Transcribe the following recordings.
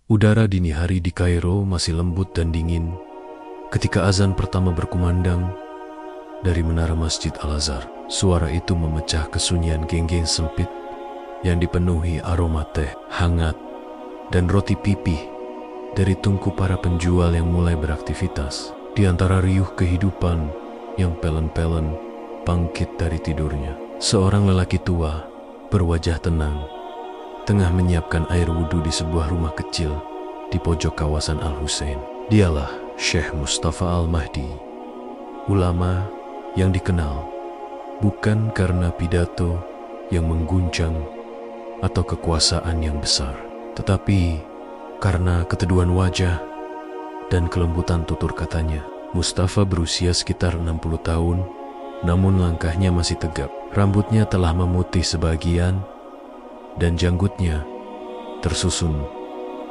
Udara dini hari di Kairo masih lembut dan dingin ketika azan pertama berkumandang dari menara Masjid Al-Azhar. Suara itu memecah kesunyian geng-geng sempit yang dipenuhi aroma teh hangat dan roti pipih dari tungku para penjual yang mulai beraktivitas. Di antara riuh kehidupan yang pelen-pelen bangkit dari tidurnya, seorang lelaki tua berwajah tenang tengah menyiapkan air wudhu di sebuah rumah kecil di pojok kawasan Al-Husain. Dialah Syekh Mustafa Al-Mahdi, ulama yang dikenal bukan karena pidato yang mengguncang atau kekuasaan yang besar, tetapi karena keteduhan wajah dan kelembutan tutur katanya. Mustafa berusia sekitar 60 tahun, namun langkahnya masih tegap. Rambutnya telah memutih sebagian dan janggutnya tersusun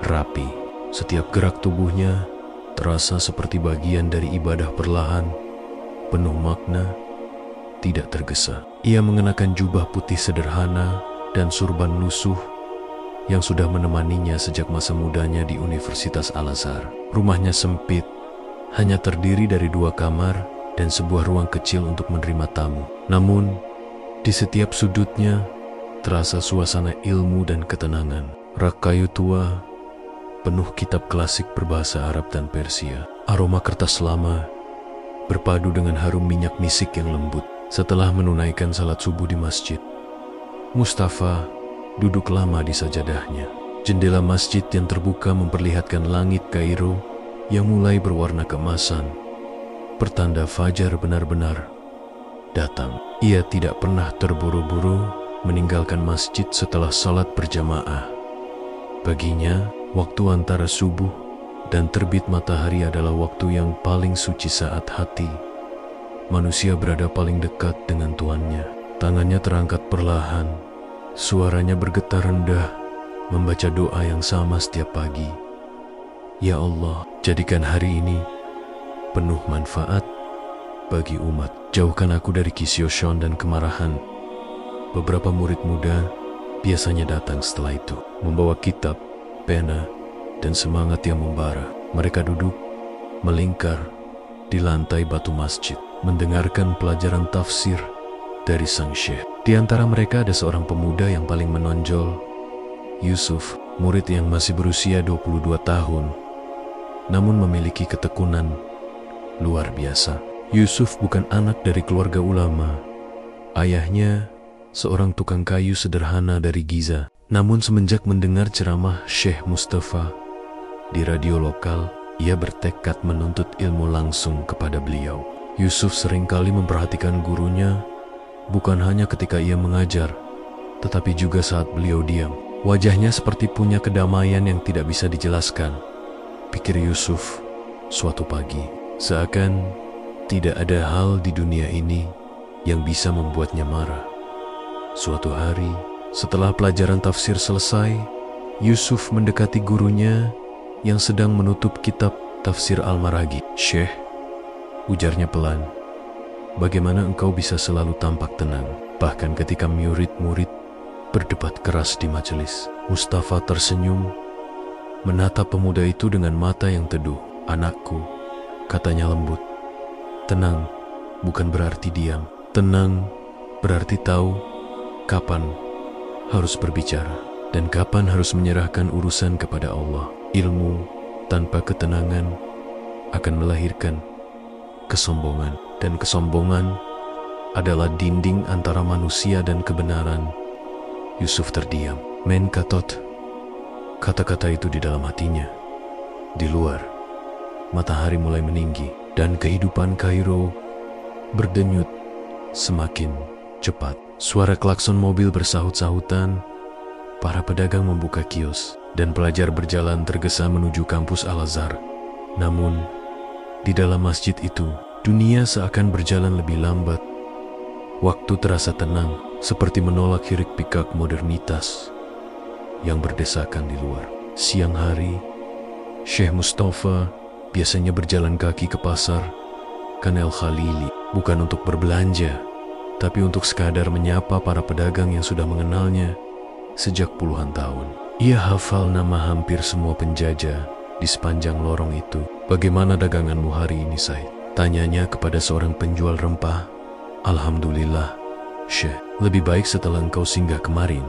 rapi. Setiap gerak tubuhnya terasa seperti bagian dari ibadah perlahan, penuh makna, tidak tergesa. Ia mengenakan jubah putih sederhana dan surban lusuh yang sudah menemaninya sejak masa mudanya di Universitas Al-Azhar. Rumahnya sempit, hanya terdiri dari 2 kamar dan sebuah ruang kecil untuk menerima tamu. Namun, di setiap sudutnya terasa suasana ilmu dan ketenangan. Rak kayu tua penuh kitab klasik berbahasa Arab dan Persia. Aroma kertas lama berpadu dengan harum minyak misik yang lembut. Setelah menunaikan salat subuh di masjid, Mustafa duduk lama di sajadahnya. Jendela masjid yang terbuka memperlihatkan langit Kairo yang mulai berwarna keemasan, pertanda fajar benar-benar datang. Ia tidak pernah terburu-buru meninggalkan masjid setelah salat berjamaah. Baginya, waktu antara subuh dan terbit matahari adalah waktu yang paling suci saat hati manusia berada paling dekat dengan Tuannya. Tangannya terangkat perlahan, suaranya bergetar rendah, membaca doa yang sama setiap pagi. Ya Allah, jadikan hari ini penuh manfaat bagi umat. Jauhkan aku dari kisyosyon dan kemarahan. Beberapa murid muda biasanya datang setelah itu, membawa kitab, pena, dan semangat yang membara. Mereka duduk melingkar di lantai batu masjid, mendengarkan pelajaran tafsir dari sang syekh. Di antara mereka ada seorang pemuda yang paling menonjol, Yusuf, murid yang masih berusia 22 tahun, namun memiliki ketekunan luar biasa. Yusuf bukan anak dari keluarga ulama. Ayahnya seorang tukang kayu sederhana dari Giza. Namun semenjak mendengar ceramah Syekh Mustafa di radio lokal, ia bertekad menuntut ilmu langsung kepada beliau. Yusuf seringkali memperhatikan gurunya, bukan hanya ketika ia mengajar, tetapi juga saat beliau diam. Wajahnya seperti punya kedamaian yang tidak bisa dijelaskan, pikir Yusuf suatu pagi. Seakan tidak ada hal di dunia ini yang bisa membuatnya marah. Suatu hari, setelah pelajaran tafsir selesai, Yusuf mendekati gurunya yang sedang menutup kitab tafsir Al-Maraghi. "Syekh," ujarnya pelan, "bagaimana engkau bisa selalu tampak tenang, bahkan ketika murid-murid berdebat keras di majelis?" Mustafa tersenyum, menatap pemuda itu dengan mata yang teduh. "Anakku," katanya lembut, "tenang bukan berarti diam. Tenang berarti tahu kapan harus berbicara dan kapan harus menyerahkan urusan kepada Allah. Ilmu tanpa ketenangan akan melahirkan kesombongan, dan kesombongan adalah dinding antara manusia dan kebenaran." Yusuf terdiam. "Men katot," kata-kata itu di dalam hatinya. Di luar, matahari mulai meninggi dan kehidupan Kairo berdenyut semakin cepat. Suara klakson mobil bersahut-sahutan, para pedagang membuka kios, dan pelajar berjalan tergesa menuju kampus Al-Azhar. Namun, di dalam masjid itu, dunia seakan berjalan lebih lambat. Waktu terasa tenang, seperti menolak hiruk-pikuk modernitas yang berdesakan di luar. Siang hari, Syekh Mustafa biasanya berjalan kaki ke pasar Kanel Khalili, bukan untuk berbelanja, tapi untuk sekadar menyapa para pedagang yang sudah mengenalnya sejak puluhan tahun. Ia hafal nama hampir semua penjajah di sepanjang lorong itu. "Bagaimana daganganmu hari ini, Said?" tanyanya kepada seorang penjual rempah. "Alhamdulillah, Syekh. Lebih baik setelah engkau singgah kemarin,"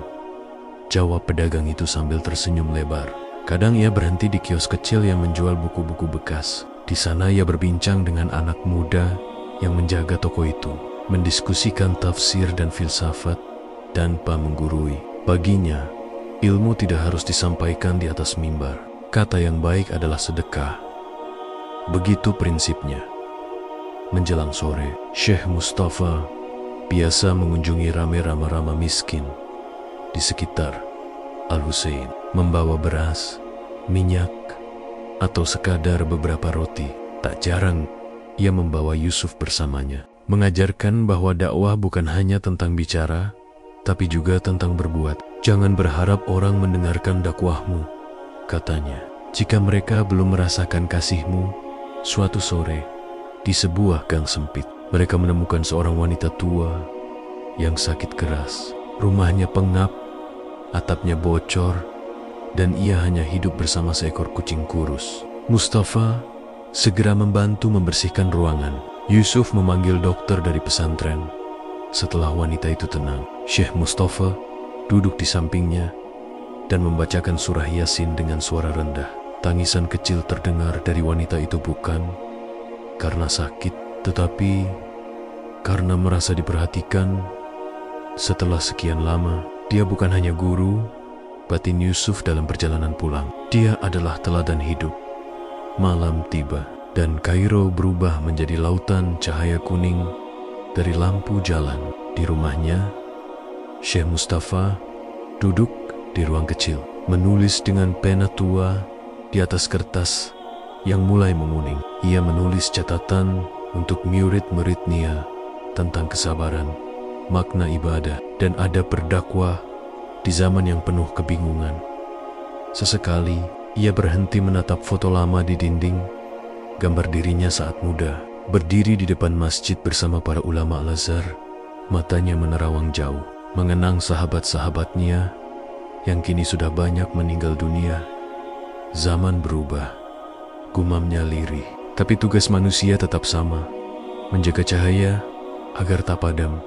jawab pedagang itu sambil tersenyum lebar. Kadang ia berhenti di kios kecil yang menjual buku-buku bekas. Di sana ia berbincang dengan anak muda yang menjaga toko itu, mendiskusikan tafsir dan filsafat tanpa menggurui. Baginya, ilmu tidak harus disampaikan di atas mimbar. Kata yang baik adalah sedekah. Begitu prinsipnya. Menjelang sore, Syekh Mustafa biasa mengunjungi rame-rama miskin di sekitar Al-Husain, membawa beras, minyak, atau sekadar beberapa roti. Tak jarang ia membawa Yusuf bersamanya, mengajarkan bahwa dakwah bukan hanya tentang bicara, tapi juga tentang berbuat. "Jangan berharap orang mendengarkan dakwahmu," katanya. "Jika mereka belum merasakan kasihmu." Suatu sore, di sebuah gang sempit, mereka menemukan seorang wanita tua yang sakit keras. Rumahnya pengap, atapnya bocor, dan ia hanya hidup bersama seekor kucing kurus. Mustafa segera membantu membersihkan ruangan. Yusuf memanggil dokter dari pesantren. Setelah wanita itu tenang, Syekh Mustafa duduk di sampingnya dan membacakan surah Yasin dengan suara rendah. Tangisan kecil terdengar dari wanita itu, bukan karena sakit, tetapi karena merasa diperhatikan. Setelah sekian lama, dia bukan hanya guru, batin Yusuf dalam perjalanan pulang. Dia adalah teladan hidup. Malam tiba, dan Kairo berubah menjadi lautan cahaya kuning dari lampu jalan. Di rumahnya, Syekh Mustafa duduk di ruang kecil, menulis dengan pena tua di atas kertas yang mulai menguning. Ia menulis catatan untuk murid-muridnya tentang kesabaran, makna ibadah, dan adab berdakwah di zaman yang penuh kebingungan. Sesekali, ia berhenti menatap foto lama di dinding, gambar dirinya saat muda, berdiri di depan masjid bersama para ulama Al-Azhar. Matanya menerawang jauh, mengenang sahabat-sahabatnya yang kini sudah banyak meninggal dunia. Zaman berubah, gumamnya lirih, tapi tugas manusia tetap sama, menjaga cahaya agar tak padam.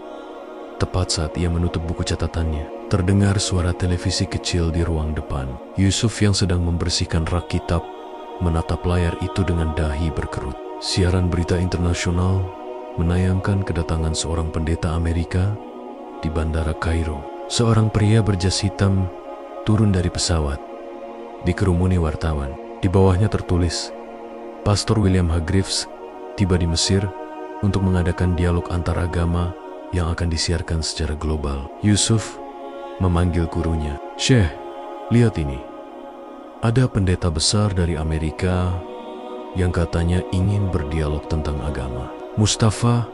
Tepat saat ia menutup buku catatannya, terdengar suara televisi kecil di ruang depan. Yusuf yang sedang membersihkan rak kitab menatap layar itu dengan dahi berkerut. Siaran berita internasional menayangkan kedatangan seorang pendeta Amerika di Bandara Kairo. Seorang pria berjas hitam turun dari pesawat, dikerumuni wartawan. Di bawahnya tertulis, "Pastor William H. Graves tiba di Mesir untuk mengadakan dialog antaragama yang akan disiarkan secara global." Yusuf memanggil gurunya. "Syekh, lihat ini. Ada pendeta besar dari Amerika yang katanya ingin berdialog tentang agama." Mustafa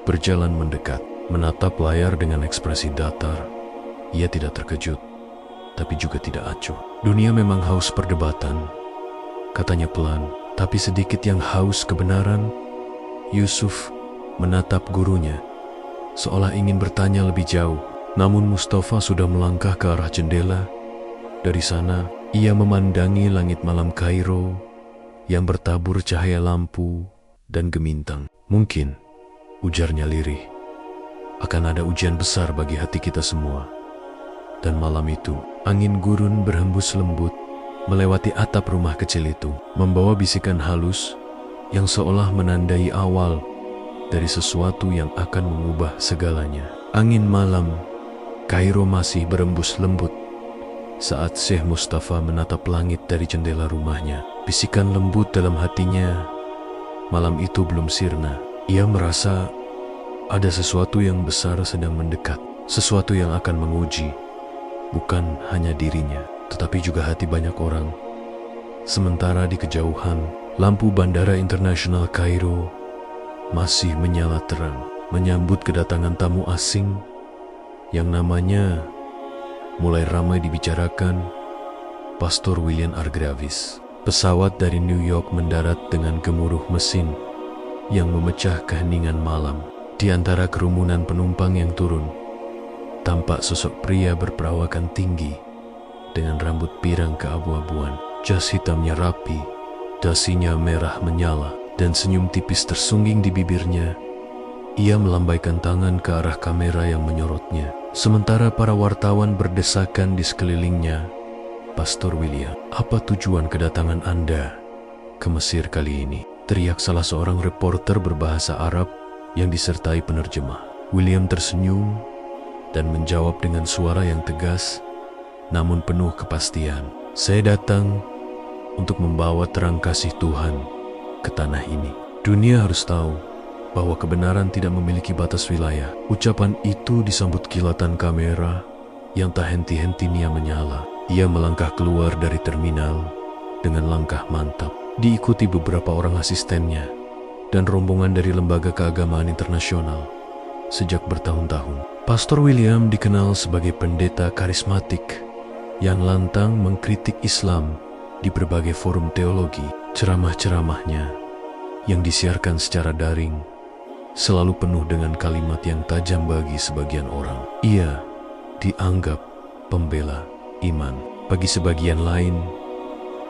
berjalan mendekat, menatap layar dengan ekspresi datar. Ia tidak terkejut, tapi juga tidak acuh. "Dunia memang haus perdebatan," katanya pelan, "tapi sedikit yang haus kebenaran." Yusuf menatap gurunya, seolah ingin bertanya lebih jauh. Namun Mustafa sudah melangkah ke arah jendela. Dari sana, ia memandangi langit malam Kairo yang bertabur cahaya lampu dan gemintang. "Mungkin," ujarnya lirih, "akan ada ujian besar bagi hati kita semua." Dan malam itu, angin gurun berhembus lembut melewati atap rumah kecil itu, membawa bisikan halus yang seolah menandai awal dari sesuatu yang akan mengubah segalanya. Angin malam Kairo masih berembus lembut saat Syekh Mustafa menatap langit dari jendela rumahnya. Bisikan lembut dalam hatinya malam itu belum sirna. Ia merasa ada sesuatu yang besar sedang mendekat, sesuatu yang akan menguji bukan hanya dirinya, tetapi juga hati banyak orang. Sementara di kejauhan, lampu Bandara Internasional Kairo masih menyala terang, menyambut kedatangan tamu asing yang namanya mulai ramai dibicarakan, Pastor William R. Graves. Pesawat dari New York mendarat dengan gemuruh mesin yang memecah keheningan malam. Di antara kerumunan penumpang yang turun, tampak sosok pria berperawakan tinggi dengan rambut pirang keabu-abuan, jas hitamnya rapi, dasinya merah menyala, dan senyum tipis tersungging di bibirnya. Ia melambaikan tangan ke arah kamera yang menyorotnya. Sementara para wartawan berdesakan di sekelilingnya. "Pastor William, apa tujuan kedatangan Anda ke Mesir kali ini?" teriak salah seorang reporter berbahasa Arab yang disertai penerjemah. William tersenyum dan menjawab dengan suara yang tegas namun penuh kepastian, "Saya datang untuk membawa terang kasih Tuhan ke tanah ini. Dunia harus tahu bahwa kebenaran tidak memiliki batas wilayah." Ucapan itu disambut kilatan kamera yang tak henti-hentinya menyala. Ia melangkah keluar dari terminal dengan langkah mantap, diikuti beberapa orang asistennya dan rombongan dari lembaga keagamaan internasional. Sejak bertahun-tahun, Pastor William dikenal sebagai pendeta karismatik yang lantang mengkritik Islam di berbagai forum teologi. Ceramah-ceramahnya yang disiarkan secara daring selalu penuh dengan kalimat yang tajam bagi sebagian orang. Ia dianggap pembela iman. Bagi sebagian lain,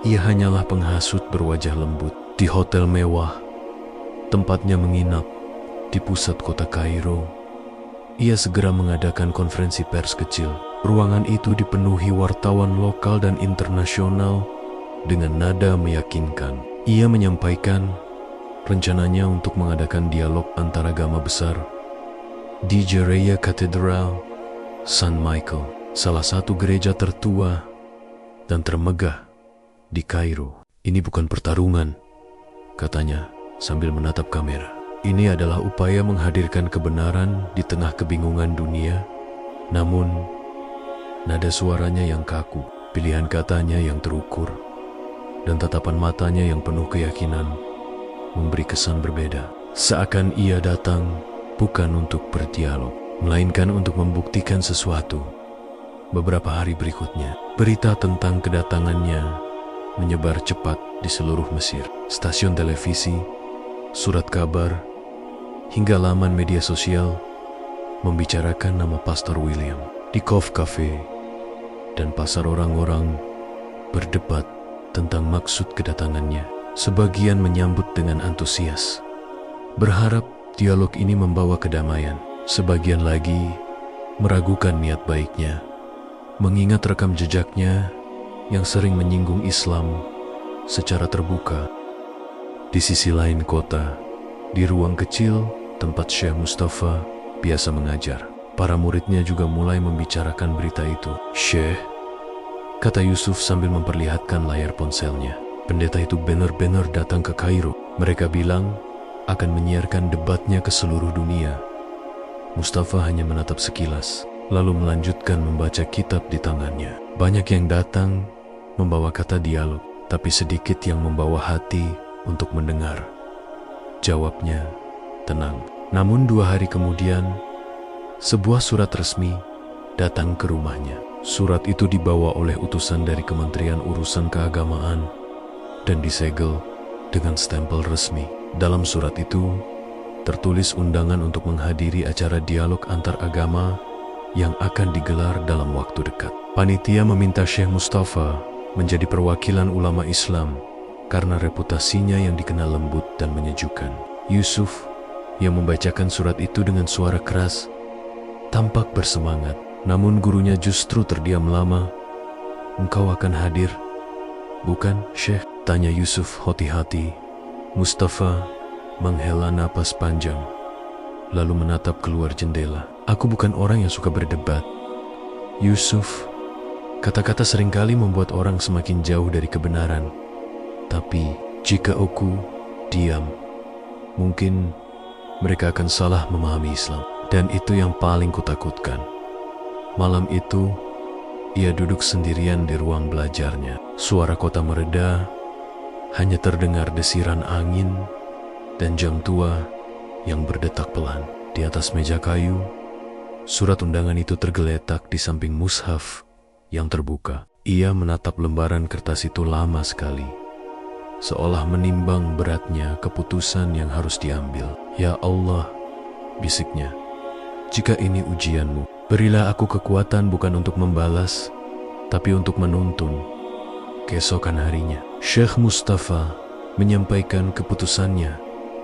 ia hanyalah penghasut berwajah lembut. Di hotel mewah, tempatnya menginap di pusat kota Kairo, ia segera mengadakan konferensi pers kecil. Ruangan itu dipenuhi wartawan lokal dan internasional dengan nada meyakinkan. Ia menyampaikan rencananya untuk mengadakan dialog antaragama besar di Jereya Katedral San Michael, salah satu gereja tertua dan termegah di Kairo. "Ini bukan pertarungan," katanya sambil menatap kamera. "Ini adalah upaya menghadirkan kebenaran di tengah kebingungan dunia." Namun, nada suaranya yang kaku, pilihan katanya yang terukur, dan tatapan matanya yang penuh keyakinan memberi kesan berbeda. Seakan ia datang bukan untuk berdialog, melainkan untuk membuktikan sesuatu. Beberapa hari berikutnya, berita tentang kedatangannya menyebar cepat di seluruh Mesir. Stasiun televisi, surat kabar, hingga laman media sosial membicarakan nama Pastor William. Di Cove Cafe dan pasar, orang-orang berdebat tentang maksud kedatangannya. Sebagian menyambut dengan antusias, berharap dialog ini membawa kedamaian. Sebagian lagi meragukan niat baiknya, mengingat rekam jejaknya yang sering menyinggung Islam secara terbuka. Di sisi lain kota, di ruang kecil tempat Syekh Mustafa biasa mengajar, para muridnya juga mulai membicarakan berita itu. "Syekh," kata Yusuf sambil memperlihatkan layar ponselnya, "pendeta itu benar-benar datang ke Kairo. Mereka bilang akan menyiarkan debatnya ke seluruh dunia." Mustafa hanya menatap sekilas, lalu melanjutkan membaca kitab di tangannya. Banyak yang datang membawa kata dialog, tapi sedikit yang membawa hati untuk mendengar. Jawabnya tenang. Namun 2 hari kemudian, sebuah surat resmi datang ke rumahnya. Surat itu dibawa oleh utusan dari Kementerian Urusan Keagamaan dan disegel dengan stempel resmi. Dalam surat itu tertulis undangan untuk menghadiri acara dialog antar agama yang akan digelar dalam waktu dekat. Panitia meminta Syekh Mustafa menjadi perwakilan ulama Islam karena reputasinya yang dikenal lembut dan menyejukkan. Yusuf yang membacakan surat itu dengan suara keras tampak bersemangat, namun gurunya justru terdiam lama. "Engkau akan hadir, bukan, Syekh?" tanya Yusuf hati-hati. Mustafa menghela napas panjang, lalu menatap keluar jendela. "Aku bukan orang yang suka berdebat, Yusuf. Kata-kata seringkali membuat orang semakin jauh dari kebenaran. Tapi jika aku diam, mungkin mereka akan salah memahami Islam. Dan itu yang paling kutakutkan." Malam itu, ia duduk sendirian di ruang belajarnya. Suara kota mereda, hanya terdengar desiran angin dan jam tua yang berdetak pelan. Di atas meja kayu, surat undangan itu tergeletak di samping mushaf yang terbuka. Ia menatap lembaran kertas itu lama sekali, seolah menimbang beratnya keputusan yang harus diambil. "Ya Allah," bisiknya, "jika ini ujianmu, berilah aku kekuatan bukan untuk membalas, tapi untuk menuntun keesokan harinya. Syekh Mustafa menyampaikan keputusannya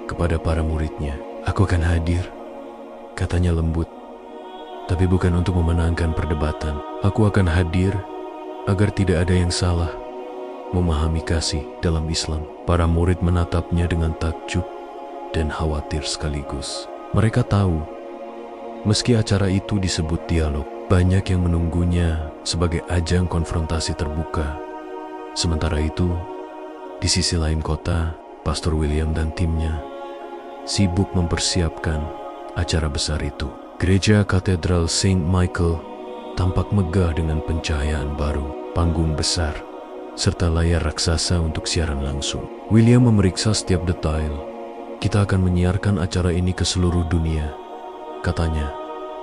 kepada para muridnya. "Aku akan hadir," katanya lembut, "tapi bukan untuk memenangkan perdebatan. Aku akan hadir agar tidak ada yang salah memahami kasih dalam Islam." Para murid menatapnya dengan takjub dan khawatir sekaligus. Mereka tahu, meski acara itu disebut dialog, banyak yang menunggunya sebagai ajang konfrontasi terbuka. Sementara itu, di sisi lain kota, Pastor William dan timnya sibuk mempersiapkan acara besar itu. Gereja Katedral Saint Michael tampak megah dengan pencahayaan baru, panggung besar, serta layar raksasa untuk siaran langsung. William memeriksa setiap detail. "Kita akan menyiarkan acara ini ke seluruh dunia," katanya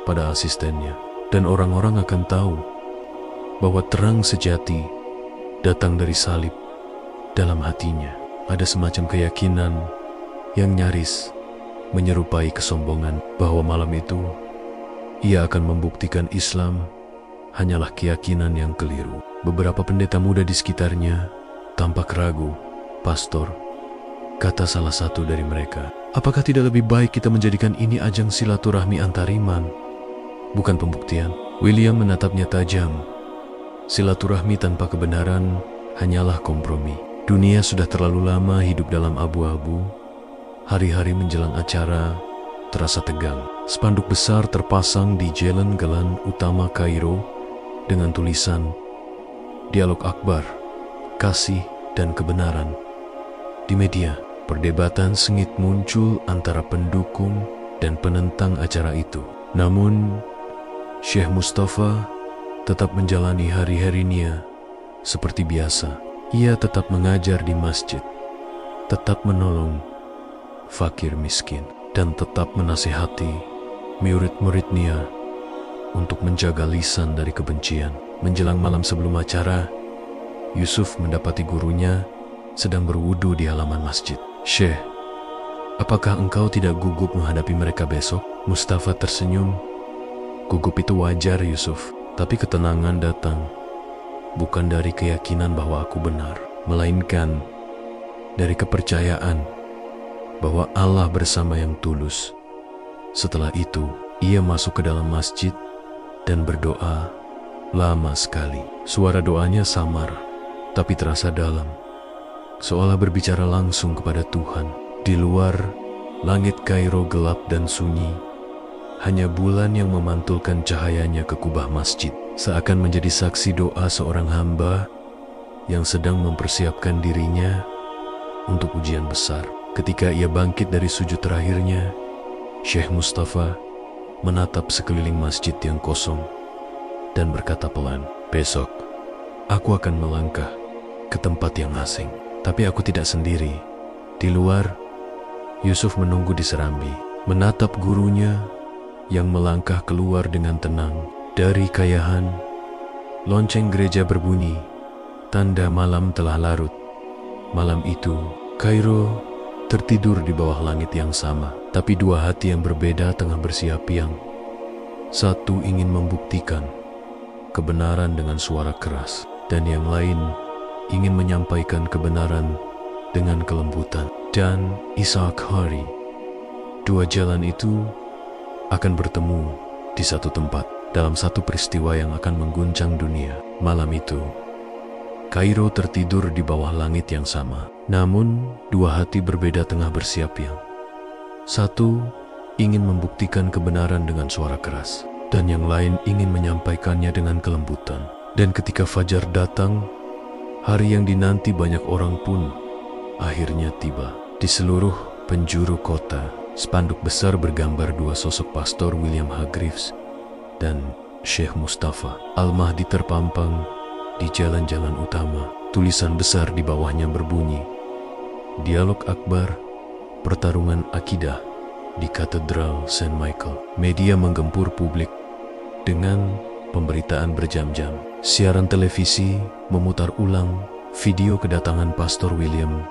pada asistennya. "Dan orang-orang akan tahu bahwa terang sejati datang dari salib." Dalam hatinya ada semacam keyakinan yang nyaris menyerupai kesombongan bahwa malam itu ia akan membuktikan Islam hanyalah keyakinan yang keliru. Beberapa pendeta muda di sekitarnya tampak ragu. "Pastor," kata salah satu dari mereka, "apakah tidak lebih baik kita menjadikan ini ajang silaturahmi antar iman, bukan pembuktian?" William menatapnya tajam. Silaturahmi tanpa kebenaran hanyalah kompromi. Dunia sudah terlalu lama hidup dalam abu-abu. Hari-hari menjelang acara terasa tegang. Spanduk besar terpasang di jalan utama Kairo dengan tulisan "Dialog Akbar, Kasih dan Kebenaran." Di media, perdebatan sengit muncul antara pendukung dan penentang acara itu. Namun, Syekh Mustafa tetap menjalani hari-harinya seperti biasa. Ia tetap mengajar di masjid, tetap menolong fakir miskin, dan tetap menasihati murid-muridnya untuk menjaga lisan dari kebencian. Menjelang malam sebelum acara, Yusuf mendapati gurunya sedang berwudu di halaman masjid. "Syekh, apakah engkau tidak gugup menghadapi mereka besok?" Mustafa tersenyum. "Gugup itu wajar, Yusuf, tapi ketenangan datang bukan dari keyakinan bahwa aku benar, melainkan dari kepercayaan bahwa Allah bersama yang tulus." Setelah itu, ia masuk ke dalam masjid dan berdoa lama sekali. Suara doanya samar, tapi terasa dalam, seolah berbicara langsung kepada Tuhan. Di luar, langit Kairo gelap dan sunyi. Hanya bulan yang memantulkan cahayanya ke kubah masjid, seakan menjadi saksi doa seorang hamba yang sedang mempersiapkan dirinya untuk ujian besar. Ketika ia bangkit dari sujud terakhirnya, Syekh Mustafa menatap sekeliling masjid yang kosong dan berkata pelan, "Besok, aku akan melangkah ke tempat yang asing. Tapi aku tidak sendiri." Di luar, Yusuf menunggu di serambi, menatap gurunya yang melangkah keluar dengan tenang. Dari kayahan, lonceng gereja berbunyi, tanda malam telah larut. Malam itu, Kairo tertidur di bawah langit yang sama, tapi dua hati yang berbeda tengah bersiap-siap. Satu ingin membuktikan kebenaran dengan suara keras, dan yang lain ingin menyampaikan kebenaran dengan kelembutan. Dan Ishak hari, dua jalan itu akan bertemu di satu tempat dalam satu peristiwa yang akan mengguncang dunia. Malam itu, Kairo tertidur di bawah langit yang sama. Namun, dua hati berbeda tengah bersiap-siap. Satu ingin membuktikan kebenaran dengan suara keras, dan yang lain ingin menyampaikannya dengan kelembutan. Dan ketika fajar datang, hari yang dinanti banyak orang pun akhirnya tiba. Di seluruh penjuru kota, spanduk besar bergambar dua sosok Pastor William Hargreaves dan Syekh Mustafa Al-Mahdi terpampang di jalan-jalan utama. Tulisan besar di bawahnya berbunyi, "Dialog Akbar, Pertarungan Akidah di Katedral Saint Michael." Media menggempur publik dengan pemberitaan berjam-jam. Siaran televisi memutar ulang video kedatangan Pastor William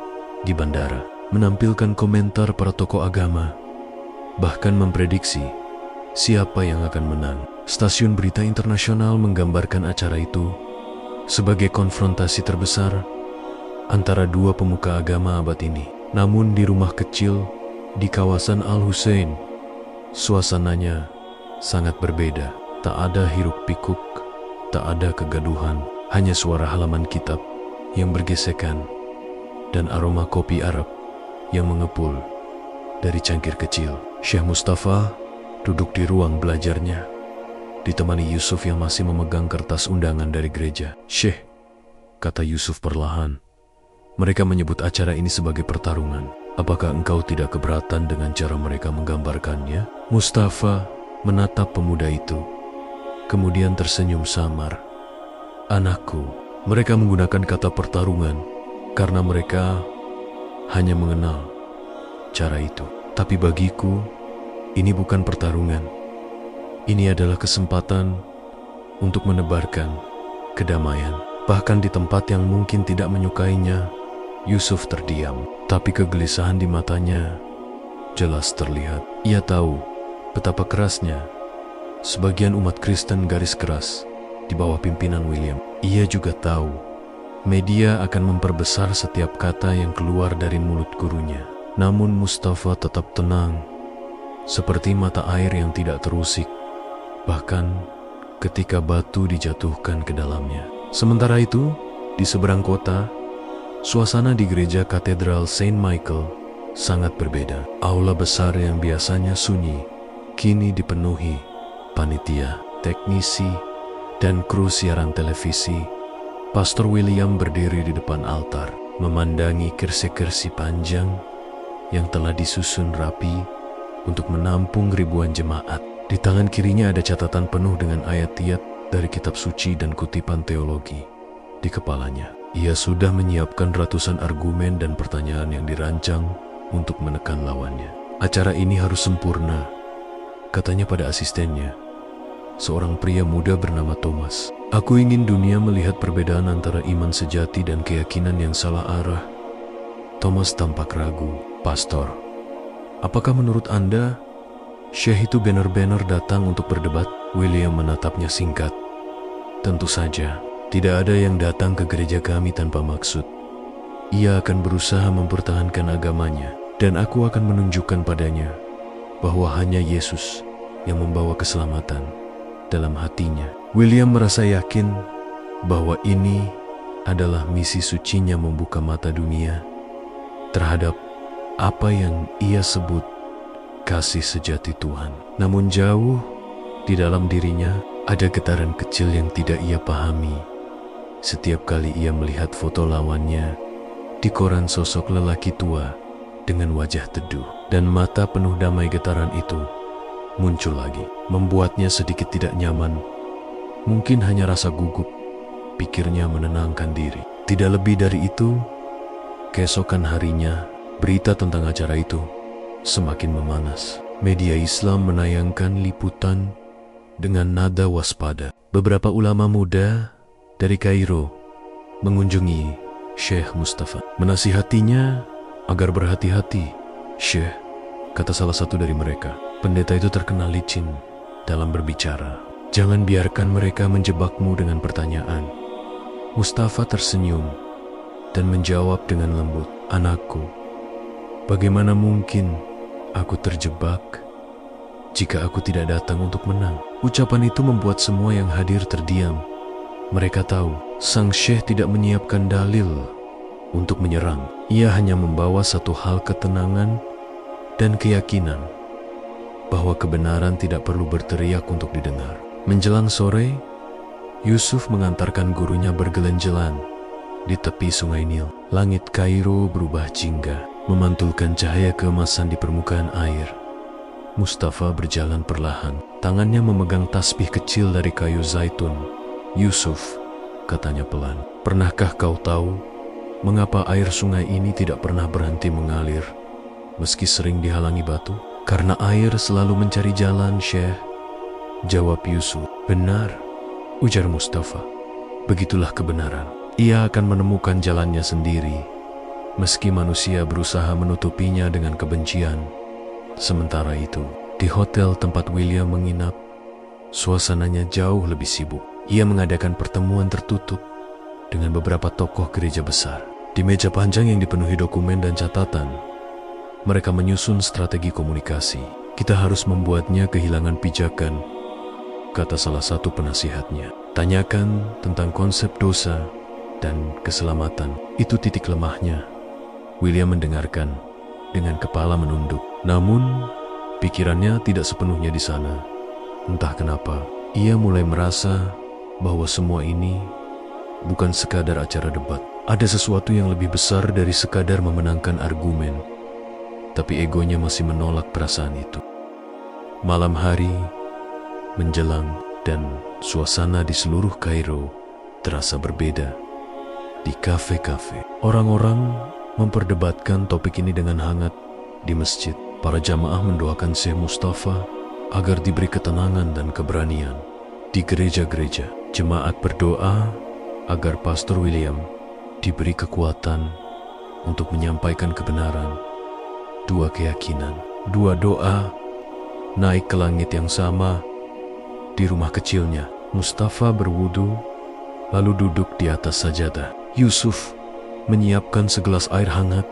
di bandara, menampilkan komentar para tokoh agama, bahkan memprediksi siapa yang akan menang. Stasiun berita internasional menggambarkan acara itu sebagai konfrontasi terbesar antara dua pemuka agama abad ini. Namun di rumah kecil di kawasan Al-Hussein, suasananya sangat berbeda. Tak ada hiruk-pikuk, tak ada kegaduhan, hanya suara halaman kitab yang bergesekan dan aroma kopi Arab yang mengepul dari cangkir kecil. Syekh Mustafa duduk di ruang belajarnya, ditemani Yusuf yang masih memegang kertas undangan dari gereja. "Syekh," kata Yusuf perlahan, "mereka menyebut acara ini sebagai pertarungan. Apakah engkau tidak keberatan dengan cara mereka menggambarkannya?" Mustafa menatap pemuda itu, kemudian tersenyum samar. "Anakku, mereka menggunakan kata pertarungan karena mereka hanya mengenal cara itu. Tapi bagiku, ini bukan pertarungan. Ini adalah kesempatan untuk menebarkan kedamaian." Bahkan di tempat yang mungkin tidak menyukainya, Yusuf terdiam. Tapi kegelisahan di matanya jelas terlihat. Ia tahu betapa kerasnya sebagian umat Kristen garis keras di bawah pimpinan William. Ia juga tahu media akan memperbesar setiap kata yang keluar dari mulut gurunya. Namun Mustafa tetap tenang, seperti mata air yang tidak terusik, bahkan ketika batu dijatuhkan ke dalamnya. Sementara itu, di seberang kota, suasana di gereja Katedral Saint Michael sangat berbeda. Aula besar yang biasanya sunyi, kini dipenuhi panitia, teknisi, dan kru siaran televisi. Pastor William berdiri di depan altar, memandangi kursi-kursi panjang yang telah disusun rapi untuk menampung ribuan jemaat. Di tangan kirinya ada catatan penuh dengan ayat-ayat dari kitab suci dan kutipan teologi. Di kepalanya, ia sudah menyiapkan ratusan argumen dan pertanyaan yang dirancang untuk menekan lawannya. "Acara ini harus sempurna," katanya pada asistennya, seorang pria muda bernama Thomas. "Aku ingin dunia melihat perbedaan antara iman sejati dan keyakinan yang salah arah." Thomas tampak ragu. "Pastor, apakah menurut Anda Syekh itu benar-benar datang untuk berdebat?" William menatapnya singkat. "Tentu saja, tidak ada yang datang ke gereja kami tanpa maksud. Ia akan berusaha mempertahankan agamanya, dan aku akan menunjukkan padanya bahwa hanya Yesus yang membawa keselamatan dalam hatinya." William merasa yakin bahwa ini adalah misi sucinya membuka mata dunia terhadap apa yang ia sebut kasih sejati Tuhan. Namun jauh di dalam dirinya ada getaran kecil yang tidak ia pahami. Setiap kali ia melihat foto lawannya di koran, sosok lelaki tua dengan wajah teduh dan mata penuh damai, getaran itu muncul lagi, membuatnya sedikit tidak nyaman. Mungkin hanya rasa gugup, pikirnya menenangkan diri. Tidak lebih dari itu, keesokan harinya berita tentang acara itu semakin memanas. Media Islam menayangkan liputan dengan nada waspada. Beberapa ulama muda dari Kairo mengunjungi Syekh Mustafa, menasihatinya agar berhati-hati. "Syekh," kata salah satu dari mereka, "pendeta itu terkenal licin dalam berbicara. Jangan biarkan mereka menjebakmu dengan pertanyaan." Mustafa tersenyum dan menjawab dengan lembut, "Anakku, bagaimana mungkin aku terjebak jika aku tidak datang untuk menang?" Ucapan itu membuat semua yang hadir terdiam. Mereka tahu sang syekh tidak menyiapkan dalil untuk menyerang. Ia hanya membawa satu hal, ketenangan dan keyakinan bahwa kebenaran tidak perlu berteriak untuk didengar. Menjelang sore, Yusuf mengantarkan gurunya bergelenjelan di tepi sungai Nil. Langit Kairo berubah jingga, memantulkan cahaya keemasan di permukaan air. Mustafa berjalan perlahan, tangannya memegang tasbih kecil dari kayu zaitun. "Yusuf," katanya pelan, "pernahkah kau tahu mengapa air sungai ini tidak pernah berhenti mengalir meski sering dihalangi batu?" "Karena air selalu mencari jalan, Syekh," jawab Yusuf. "Benar," ujar Mustafa. "Begitulah kebenaran. Ia akan menemukan jalannya sendiri, meski manusia berusaha menutupinya dengan kebencian." Sementara itu, di hotel tempat William menginap, suasananya jauh lebih sibuk. Ia mengadakan pertemuan tertutup dengan beberapa tokoh gereja besar. Di meja panjang yang dipenuhi dokumen dan catatan, mereka menyusun strategi komunikasi. Kita harus membuatnya kehilangan pijakan, kata salah satu penasihatnya. Tanyakan tentang konsep dosa dan keselamatan. Itu titik lemahnya. William mendengarkan dengan kepala menunduk. Namun, pikirannya tidak sepenuhnya di sana. Entah kenapa, ia mulai merasa bahwa semua ini bukan sekadar acara debat. Ada sesuatu yang lebih besar dari sekadar memenangkan argumen. Tapi egonya masih menolak perasaan itu. Malam hari menjelang dan suasana di seluruh Kairo terasa berbeda. Di kafe-kafe, orang-orang memperdebatkan topik ini dengan hangat. Di masjid, para jamaah mendoakan Syekh Mustafa agar diberi ketenangan dan keberanian. Di gereja-gereja, jemaat berdoa agar Pastor William diberi kekuatan untuk menyampaikan kebenaran. Dua keyakinan, dua doa naik ke langit yang sama. Di rumah kecilnya, Mustafa berwudu lalu duduk di atas sajadah. Yusuf menyiapkan segelas air hangat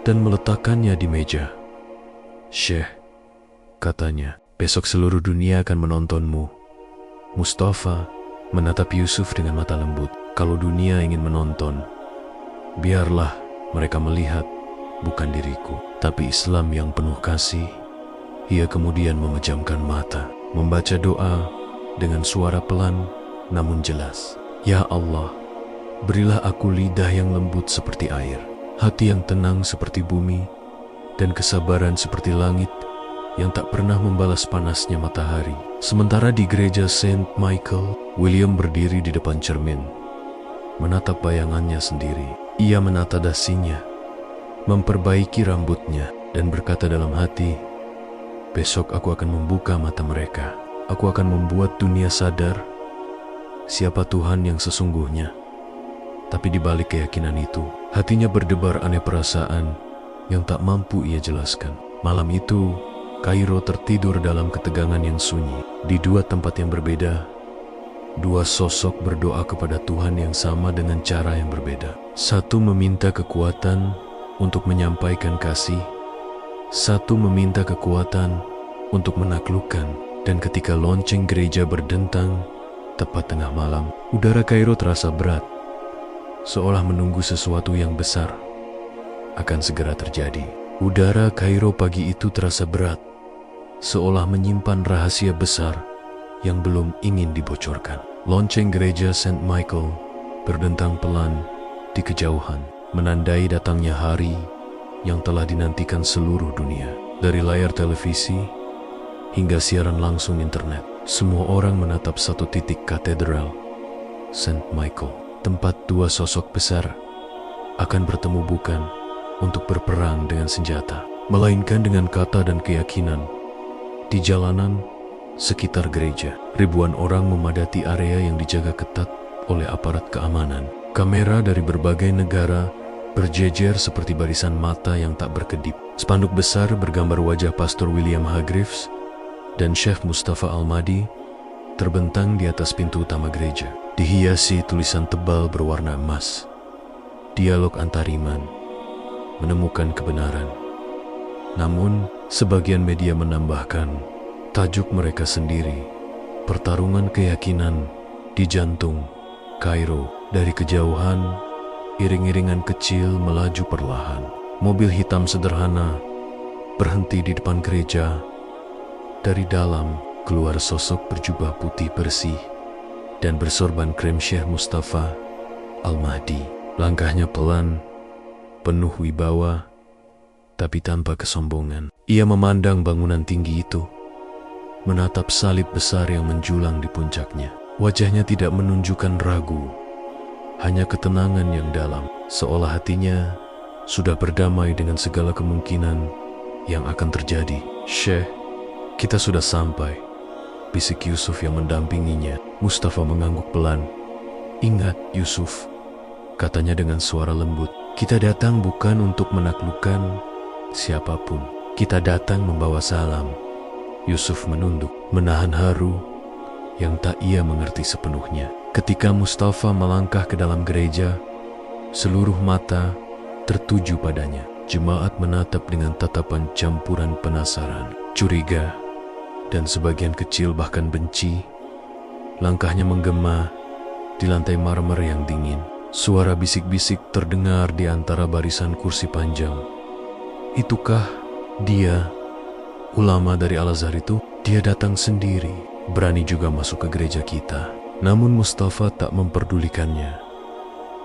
dan meletakkannya di meja. "Syekh," katanya, "besok seluruh dunia akan menontonmu." Mustafa menatap Yusuf dengan mata lembut. "Kalau dunia ingin menonton, biarlah mereka melihat, bukan diriku, tapi Islam yang penuh kasih." Ia kemudian memejamkan mata, membaca doa dengan suara pelan namun jelas. "Ya Allah, berilah aku lidah yang lembut seperti air, hati yang tenang seperti bumi, dan kesabaran seperti langit yang tak pernah membalas panasnya matahari." Sementara di gereja Saint Michael, William berdiri di depan cermin, menatap bayangannya sendiri. Ia menata dasinya, memperbaiki rambutnya, dan berkata dalam hati, "Besok aku akan membuka mata mereka. Aku akan membuat dunia sadar siapa Tuhan yang sesungguhnya." Tapi di balik keyakinan itu, hatinya berdebar aneh perasaan yang tak mampu ia jelaskan. Malam itu, Kairo tertidur dalam ketegangan yang sunyi. Di dua tempat yang berbeda, dua sosok berdoa kepada Tuhan yang sama dengan cara yang berbeda. Satu meminta kekuatan untuk menyampaikan kasih, satu meminta kekuatan untuk menaklukkan. Dan ketika lonceng gereja berdentang tepat tengah malam, udara Kairo terasa berat, seolah menunggu sesuatu yang besar akan segera terjadi. Udara Kairo pagi itu terasa berat, seolah menyimpan rahasia besar yang belum ingin dibocorkan. Lonceng gereja Saint Michael berdentang pelan di kejauhan, menandai datangnya hari yang telah dinantikan seluruh dunia. Dari layar televisi hingga siaran langsung internet, semua orang menatap satu titik katedral Saint Michael, tempat dua sosok besar akan bertemu, bukan untuk berperang dengan senjata, melainkan dengan kata dan keyakinan. Di jalanan sekitar gereja, ribuan orang memadati area yang dijaga ketat oleh aparat keamanan. Kamera dari berbagai negara berjejer seperti barisan mata yang tak berkedip. Spanduk besar bergambar wajah Pastor William Hargreaves dan Syekh Mustafa Al-Mahdi terbentang di atas pintu utama gereja, dihiasi tulisan tebal berwarna emas. Dialog antariman, menemukan kebenaran. Namun, sebagian media menambahkan tajuk mereka sendiri, pertarungan keyakinan di jantung Kairo. Dari kejauhan, iring-iringan kecil melaju perlahan. Mobil hitam sederhana berhenti di depan gereja. Dari dalam keluar sosok berjubah putih bersih dan bersorban krem Syekh Mustafa Al-Mahdi. Langkahnya pelan, penuh wibawa, tapi tanpa kesombongan. Ia memandang bangunan tinggi itu, menatap salib besar yang menjulang di puncaknya. Wajahnya tidak menunjukkan ragu, hanya ketenangan yang dalam, seolah hatinya sudah berdamai dengan segala kemungkinan yang akan terjadi. "Syekh, kita sudah sampai," bisik Yusuf yang mendampinginya. Mustafa mengangguk pelan. "Ingat Yusuf," katanya dengan suara lembut, "kita datang bukan untuk menaklukkan siapapun. Kita datang membawa salam." Yusuf menunduk, menahan haru yang tak ia mengerti sepenuhnya. Ketika Mustafa melangkah ke dalam gereja, seluruh mata tertuju padanya. Jemaat menatap dengan tatapan campuran penasaran, curiga, dan sebagian kecil bahkan benci. Langkahnya menggema di lantai marmer yang dingin. Suara bisik-bisik terdengar di antara barisan kursi panjang. Itukah dia, ulama dari Al-Azhar itu? Dia datang sendiri, berani juga masuk ke gereja kita. Namun Mustafa tak memperdulikannya.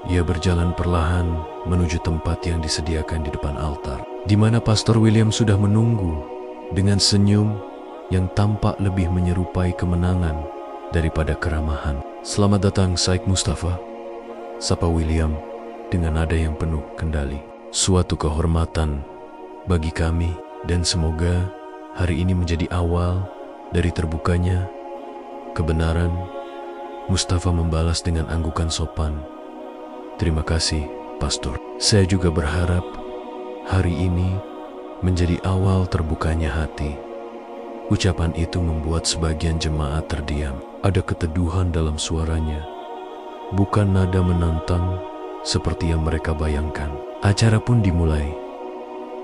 Ia berjalan perlahan menuju tempat yang disediakan di depan altar, di mana Pastor William sudah menunggu dengan senyum yang tampak lebih menyerupai kemenangan daripada keramahan. "Selamat datang, Syekh Mustafa," sapa William dengan nada yang penuh kendali. "Suatu kehormatan bagi kami, dan semoga hari ini menjadi awal dari terbukanya kebenaran." Mustafa membalas dengan anggukan sopan. "Terima kasih, Pastor. Saya juga berharap hari ini menjadi awal terbukanya hati." Ucapan itu membuat sebagian jemaat terdiam. Ada keteduhan dalam suaranya, bukan nada menantang seperti yang mereka bayangkan. Acara pun dimulai.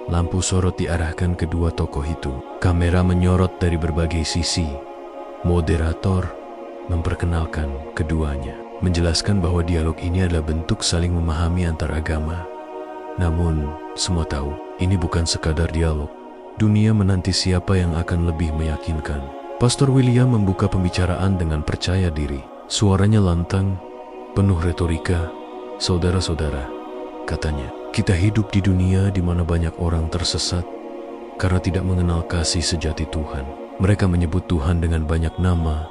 Lampu sorot diarahkan kedua tokoh itu. Kamera menyorot dari berbagai sisi. Moderator memperkenalkan keduanya, menjelaskan bahwa dialog ini adalah bentuk saling memahami antar agama. Namun, semua tahu, ini bukan sekadar dialog. Dunia menanti siapa yang akan lebih meyakinkan. Pastor William membuka pembicaraan dengan percaya diri. Suaranya lantang, penuh retorika. "Saudara-saudara," katanya, "kita hidup di dunia di mana banyak orang tersesat karena tidak mengenal kasih sejati Tuhan. Mereka menyebut Tuhan dengan banyak nama,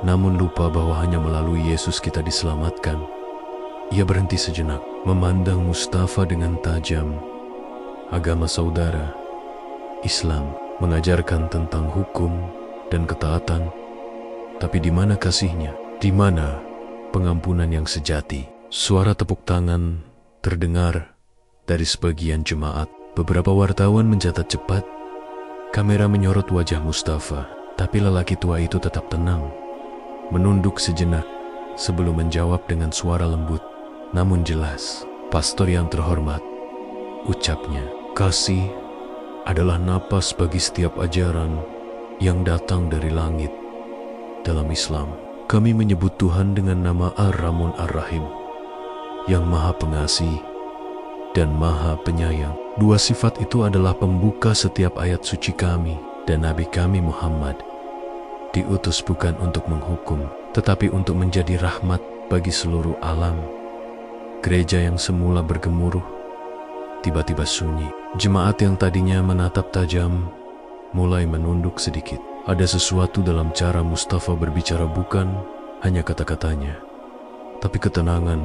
namun lupa bahwa hanya melalui Yesus kita diselamatkan." Ia berhenti sejenak, memandang Mustafa dengan tajam. "Agama saudara, Islam, mengajarkan tentang hukum dan ketaatan, tapi di mana kasihnya? Di mana pengampunan yang sejati?" Suara tepuk tangan terdengar dari sebagian jemaat. Beberapa wartawan mencatat cepat. Kamera menyorot wajah Mustafa, tapi lelaki tua itu tetap tenang, menunduk sejenak sebelum menjawab dengan suara lembut namun jelas. "Pastor yang terhormat," ucapnya, "kasih adalah napas bagi setiap ajaran yang datang dari langit. Dalam Islam, kami menyebut Tuhan dengan nama Ar-Rahman Ar-Rahim, yang Maha Pengasih dan Maha Penyayang. Dua sifat itu adalah pembuka setiap ayat suci kami, dan Nabi kami Muhammad diutus bukan untuk menghukum, tetapi untuk menjadi rahmat bagi seluruh alam." Gereja yang semula bergemuruh tiba-tiba sunyi. Jemaat yang tadinya menatap tajam mulai menunduk sedikit. Ada sesuatu dalam cara Mustafa berbicara, bukan hanya kata-katanya, tapi ketenangan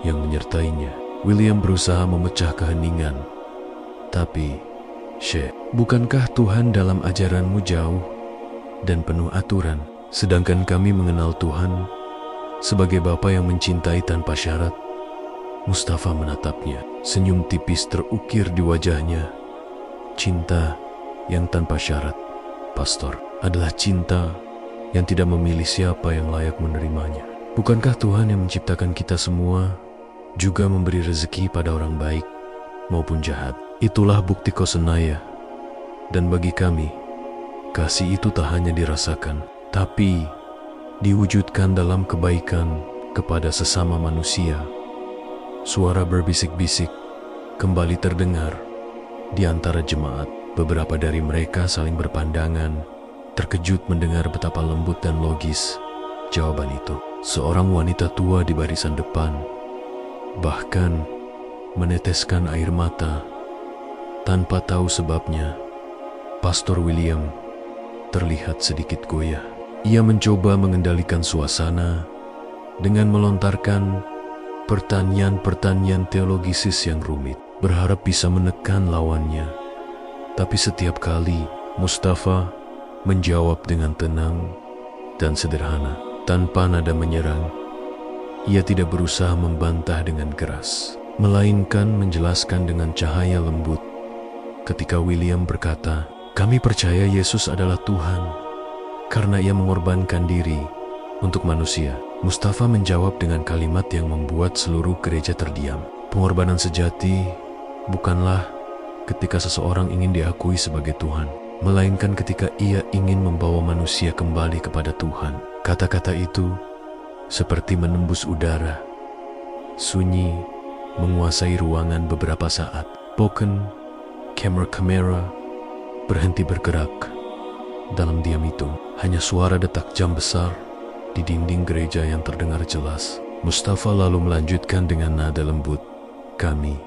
yang menyertainya. William berusaha memecah keheningan. "Tapi, Syekh, bukankah Tuhan dalam ajaranmu jauh dan penuh aturan, sedangkan kami mengenal Tuhan sebagai Bapa yang mencintai tanpa syarat?" Mustafa menatapnya. Senyum tipis terukir di wajahnya. "Cinta yang tanpa syarat, Pastor, adalah cinta yang tidak memilih siapa yang layak menerimanya. Bukankah Tuhan yang menciptakan kita semua juga memberi rezeki pada orang baik maupun jahat? Itulah bukti Kosenaya. Dan bagi kami, kasih itu tak hanya dirasakan, tapi diwujudkan dalam kebaikan kepada sesama manusia." Suara berbisik-bisik kembali terdengar di antara jemaat. Beberapa dari mereka saling berpandangan, terkejut mendengar betapa lembut dan logis jawaban itu. Seorang wanita tua di barisan depan bahkan meneteskan air mata tanpa tahu sebabnya. Pastor William terlihat sedikit goyah. Ia mencoba mengendalikan suasana dengan melontarkan pertanyaan-pertanyaan teologisis yang rumit, berharap bisa menekan lawannya. Tapi setiap kali Mustafa menjawab dengan tenang dan sederhana, tanpa nada menyerang. Ia tidak berusaha membantah dengan keras, melainkan menjelaskan dengan cahaya lembut. Ketika William berkata, "Kami percaya Yesus adalah Tuhan karena Ia mengorbankan diri untuk manusia. Mustafa menjawab dengan kalimat yang membuat seluruh gereja terdiam. Pengorbanan sejati bukanlah ketika seseorang ingin diakui sebagai Tuhan, melainkan ketika ia ingin membawa manusia kembali kepada Tuhan. Kata-kata itu seperti menembus udara, sunyi, menguasai ruangan beberapa saat. Boken, kamera berhenti bergerak. Dalam diam itu, hanya suara detak jam besar di dinding gereja yang terdengar jelas. Mustafa lalu melanjutkan dengan nada lembut, "Kami,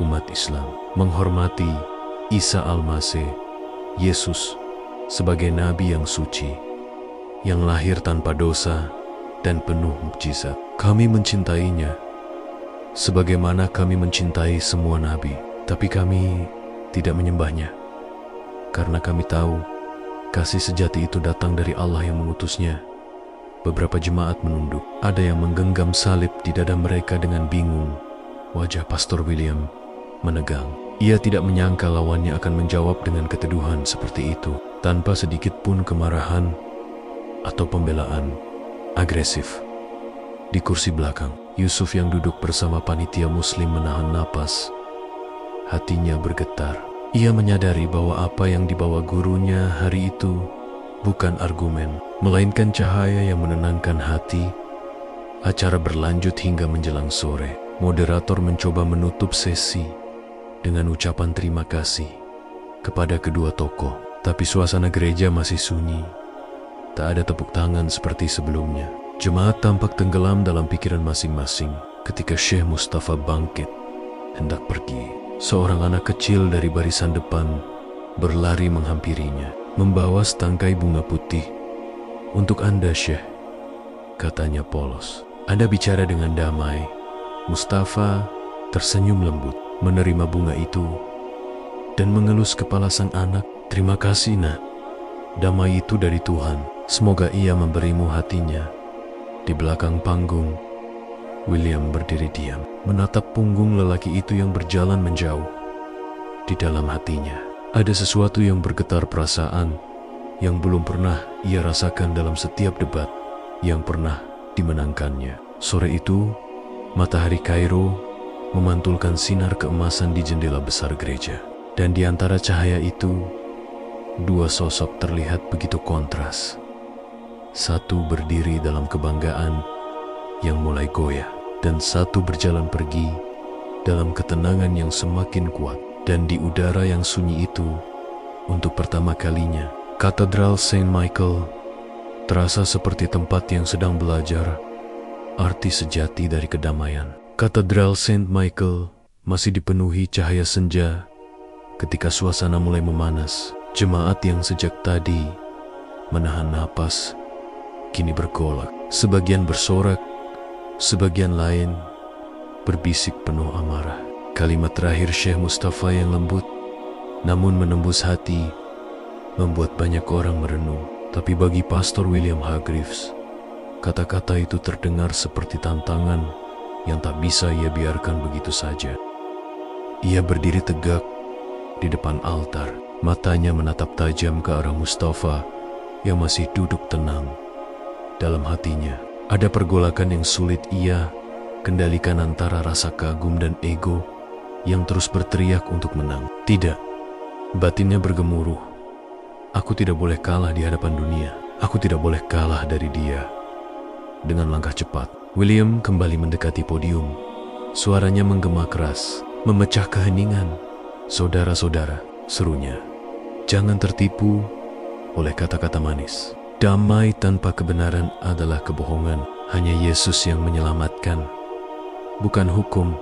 umat Islam, menghormati Isa Al-Masih, Yesus, sebagai nabi yang suci, yang lahir tanpa dosa dan penuh mukjizat. Kami mencintainya sebagaimana kami mencintai semua nabi, tapi kami tidak menyembahnya, karena kami tahu kasih sejati itu datang dari Allah yang mengutusnya." Beberapa jemaat menunduk. Ada yang menggenggam salib di dada mereka dengan bingung. Wajah Pastor William menegang. Ia tidak menyangka lawannya akan menjawab dengan keteduhan seperti itu, tanpa sedikit pun kemarahan atau pembelaan agresif. Di kursi belakang, Yusuf yang duduk bersama panitia Muslim menahan napas. Hatinya bergetar. Ia menyadari bahwa apa yang dibawa gurunya hari itu bukan argumen, melainkan cahaya yang menenangkan hati. Acara berlanjut hingga menjelang sore. Moderator mencoba menutup sesi dengan ucapan terima kasih kepada kedua tokoh, tapi suasana gereja masih sunyi. Tak ada tepuk tangan seperti sebelumnya. Jemaat tampak tenggelam dalam pikiran masing-masing ketika Syekh Mustafa bangkit hendak pergi. Seorang anak kecil dari barisan depan berlari menghampirinya, membawa setangkai bunga putih. "Untuk Anda, Syekh," katanya polos. "Anda bicara dengan damai." Mustafa tersenyum lembut, menerima bunga itu dan mengelus kepala sang anak. "Terima kasih, Nak. Damai itu dari Tuhan. Semoga Ia memberimu hatinya." Di belakang panggung, William berdiri diam, menatap punggung lelaki itu yang berjalan menjauh. Di dalam hatinya, ada sesuatu yang bergetar perasaan yang belum pernah ia rasakan dalam setiap debat yang pernah dimenangkannya. Sore itu, matahari Kairo memantulkan sinar keemasan di jendela besar gereja. Dan di antara cahaya itu, dua sosok terlihat begitu kontras. Satu berdiri dalam kebanggaan yang mulai goyah, dan satu berjalan pergi dalam ketenangan yang semakin kuat. Dan di udara yang sunyi itu, untuk pertama kalinya, Katedral Saint Michael terasa seperti tempat yang sedang belajar arti sejati dari kedamaian. Katedral Saint Michael masih dipenuhi cahaya senja ketika suasana mulai memanas. Jemaat yang sejak tadi menahan napas kini bergolak. Sebagian bersorak, sebagian lain berbisik penuh amarah. Kalimat terakhir Syekh Mustafa yang lembut namun menembus hati membuat banyak orang merenung. Tapi bagi Pastor William Hargreaves, kata-kata itu terdengar seperti tantangan yang tak bisa ia biarkan begitu saja. Ia berdiri tegak di depan altar, matanya menatap tajam ke arah Mustafa yang masih duduk tenang. Dalam hatinya, ada pergolakan yang sulit ia kendalikan antara rasa kagum dan ego yang terus berteriak untuk menang. Tidak, batinnya bergemuruh. Aku tidak boleh kalah di hadapan dunia. Aku tidak boleh kalah dari dia. Dengan langkah cepat, William kembali mendekati podium. Suaranya menggema keras, memecah keheningan. "Saudara-saudara," serunya, "jangan tertipu oleh kata-kata manis. Damai tanpa kebenaran adalah kebohongan. Hanya Yesus yang menyelamatkan. Bukan hukum,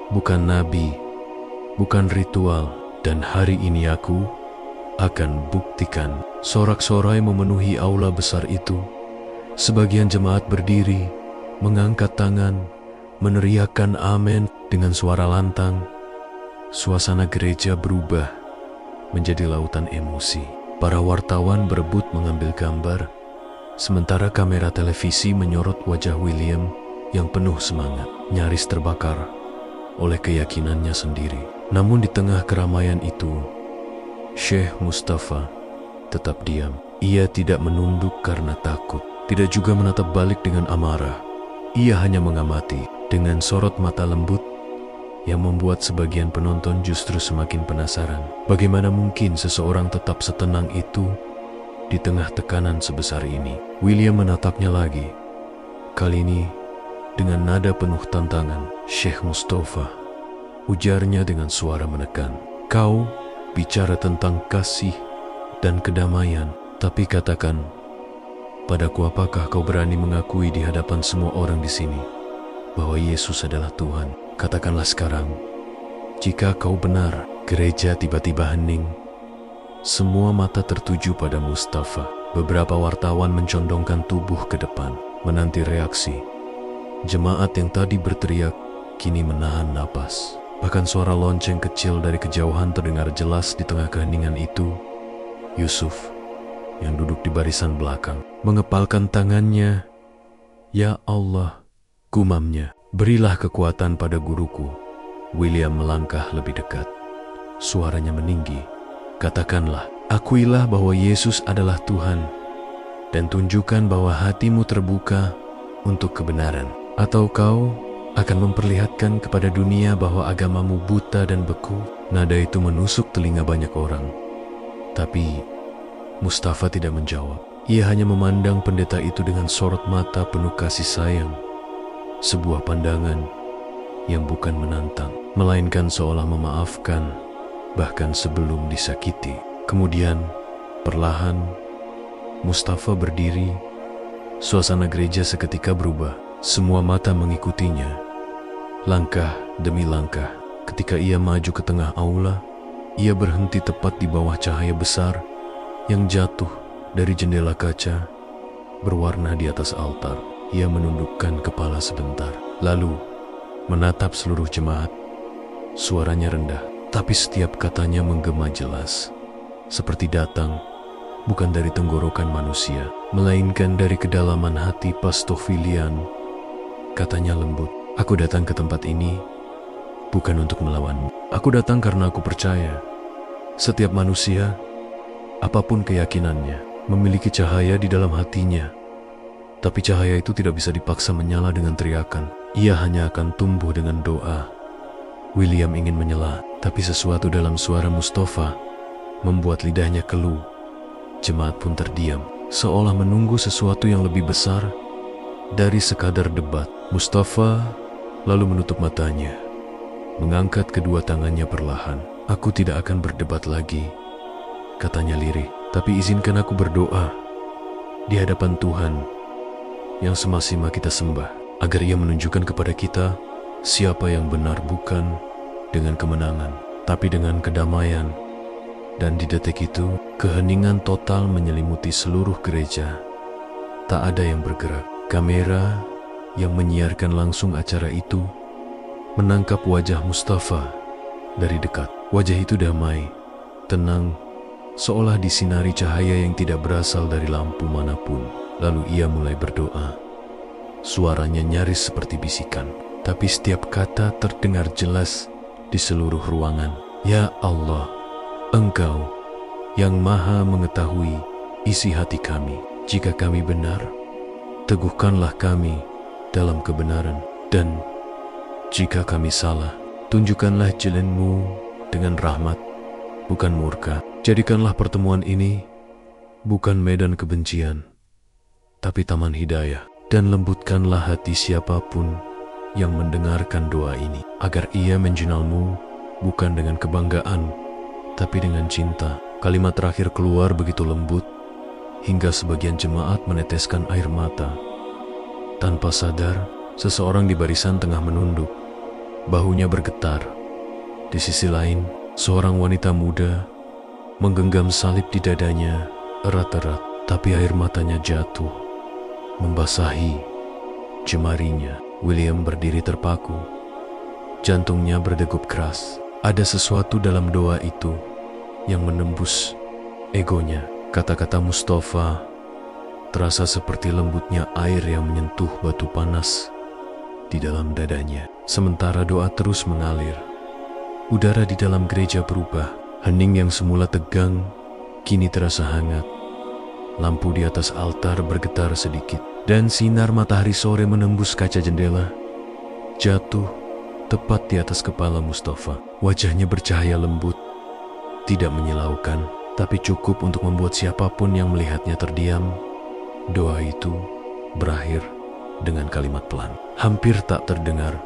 bukan nabi, bukan ritual. Dan hari ini aku akan buktikan." Sorak-sorai memenuhi aula besar itu. Sebagian jemaat berdiri, mengangkat tangan, meneriakkan amin dengan suara lantang. Suasana gereja berubah menjadi lautan emosi. Para wartawan berebut mengambil gambar, sementara kamera televisi menyorot wajah William yang penuh semangat, nyaris terbakar oleh keyakinannya sendiri. Namun di tengah keramaian itu, Syekh Mustafa tetap diam. Ia tidak menunduk karena takut, tidak juga menatap balik dengan amarah. Ia hanya mengamati dengan sorot mata lembut yang membuat sebagian penonton justru semakin penasaran. Bagaimana mungkin seseorang tetap setenang itu di tengah tekanan sebesar ini? William menatapnya lagi. Kali ini dengan nada penuh tantangan. "Syekh Mustafa," ujarnya dengan suara menekan, "kau bicara tentang kasih dan kedamaian, tapi katakan padaku, apakah kau berani mengakui di hadapan semua orang di sini bahwa Yesus adalah Tuhan? Katakanlah sekarang, jika kau benar." Gereja tiba-tiba hening. Semua mata tertuju pada Mustafa. Beberapa wartawan mencondongkan tubuh ke depan, menanti reaksi. Jemaat yang tadi berteriak kini menahan napas. Bahkan suara lonceng kecil dari kejauhan terdengar jelas di tengah keheningan itu. Yusuf yang duduk di barisan belakang mengepalkan tangannya. "Ya Allah," gumamnya, "berilah kekuatan pada guruku." William melangkah lebih dekat. Suaranya meninggi. "Katakanlah, akuilah bahwa Yesus adalah Tuhan, dan tunjukkan bahwa hatimu terbuka untuk kebenaran. Atau kau akan memperlihatkan kepada dunia bahwa agamamu buta dan beku." Nada itu menusuk telinga banyak orang. Tapi Mustafa tidak menjawab. Ia hanya memandang pendeta itu dengan sorot mata penuh kasih sayang. Sebuah pandangan yang bukan menantang, melainkan seolah memaafkan, bahkan sebelum disakiti. Kemudian, perlahan, Mustafa berdiri. Suasana gereja seketika berubah. Semua mata mengikutinya. Langkah demi langkah. Ketika ia maju ke tengah aula, ia berhenti tepat di bawah cahaya besar yang jatuh dari jendela kaca berwarna di atas altar. Ia menundukkan kepala sebentar, lalu menatap seluruh jemaat. Suaranya rendah, tapi setiap katanya menggema jelas, seperti datang bukan dari tenggorokan manusia, melainkan dari kedalaman hati Pastofilian. Katanya lembut, "Aku datang ke tempat ini bukan untuk melawanmu. Aku datang karena aku percaya setiap manusia, apapun keyakinannya, memiliki cahaya di dalam hatinya. Tapi cahaya itu tidak bisa dipaksa menyala dengan teriakan. Ia hanya akan tumbuh dengan doa." William ingin menyela, tapi sesuatu dalam suara Mustafa membuat lidahnya keluh. Jemaat pun terdiam, seolah menunggu sesuatu yang lebih besar dari sekadar debat. Mustafa lalu menutup matanya, mengangkat kedua tangannya perlahan. "Aku tidak akan berdebat lagi," katanya lirih, "tapi izinkan aku berdoa di hadapan Tuhan yang semasima kita sembah, agar Ia menunjukkan kepada kita siapa yang benar, bukan dengan kemenangan, tapi dengan kedamaian." Dan di detik itu, keheningan total menyelimuti seluruh gereja. Tak ada yang bergerak. Kamera yang menyiarkan langsung acara itu menangkap wajah Mustafa dari dekat. Wajah itu damai, tenang, seolah disinari cahaya yang tidak berasal dari lampu manapun. Lalu ia mulai berdoa. Suaranya nyaris seperti bisikan, tapi setiap kata terdengar jelas di seluruh ruangan. "Ya Allah, Engkau yang Maha mengetahui isi hati kami. Jika kami benar, teguhkanlah kami dalam kebenaran. Dan jika kami salah, tunjukkanlah jalan-Mu dengan rahmat, bukan murka. Jadikanlah pertemuan ini bukan medan kebencian, tapi taman hidayah. Dan lembutkanlah hati siapapun yang mendengarkan doa ini, agar ia mengenal-Mu bukan dengan kebanggaan, tapi dengan cinta." Kalimat terakhir keluar begitu lembut, hingga sebagian jemaat meneteskan air mata. Tanpa sadar, seseorang di barisan tengah menunduk. Bahunya bergetar. Di sisi lain, seorang wanita muda menggenggam salib di dadanya erat-erat, tapi air matanya jatuh, membasahi jemarinya. William berdiri terpaku. Jantungnya berdegup keras. Ada sesuatu dalam doa itu yang menembus egonya. Kata-kata Mustafa terasa seperti lembutnya air yang menyentuh batu panas di dalam dadanya. Sementara doa terus mengalir, udara di dalam gereja berubah. Hening yang semula tegang kini terasa hangat. Lampu di atas altar bergetar sedikit, dan sinar matahari sore menembus kaca jendela, jatuh tepat di atas kepala Mustafa. Wajahnya bercahaya lembut, tidak menyilaukan, tapi cukup untuk membuat siapapun yang melihatnya terdiam. Doa itu berakhir dengan kalimat pelan, hampir tak terdengar.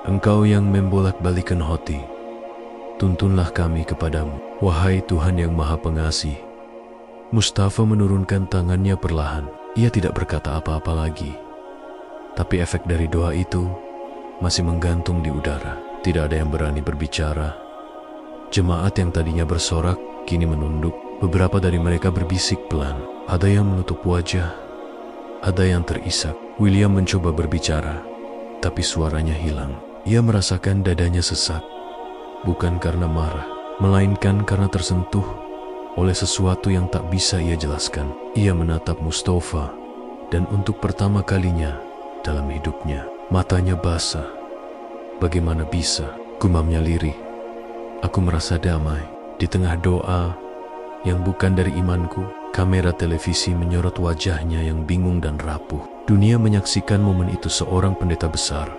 Engkau yang membolak-balikan hati, tuntunlah kami kepadamu, wahai Tuhan yang Maha Pengasih. Mustafa menurunkan tangannya perlahan. Ia tidak berkata apa-apa lagi, tapi efek dari doa itu masih menggantung di udara. Tidak ada yang berani berbicara. Jemaat yang tadinya bersorak kini menunduk. Beberapa dari mereka berbisik pelan. Ada yang menutup wajah, ada yang terisak. William mencoba berbicara, tapi suaranya hilang. Ia merasakan dadanya sesak, bukan karena marah, melainkan karena tersentuh oleh sesuatu yang tak bisa ia jelaskan. Ia menatap Mustafa, dan untuk pertama kalinya dalam hidupnya, matanya basah. Bagaimana bisa? Gumamnya lirih. Aku merasa damai di tengah doa yang bukan dari imanku. Kamera televisi menyorot wajahnya yang bingung dan rapuh. Dunia menyaksikan momen itu. Seorang pendeta besar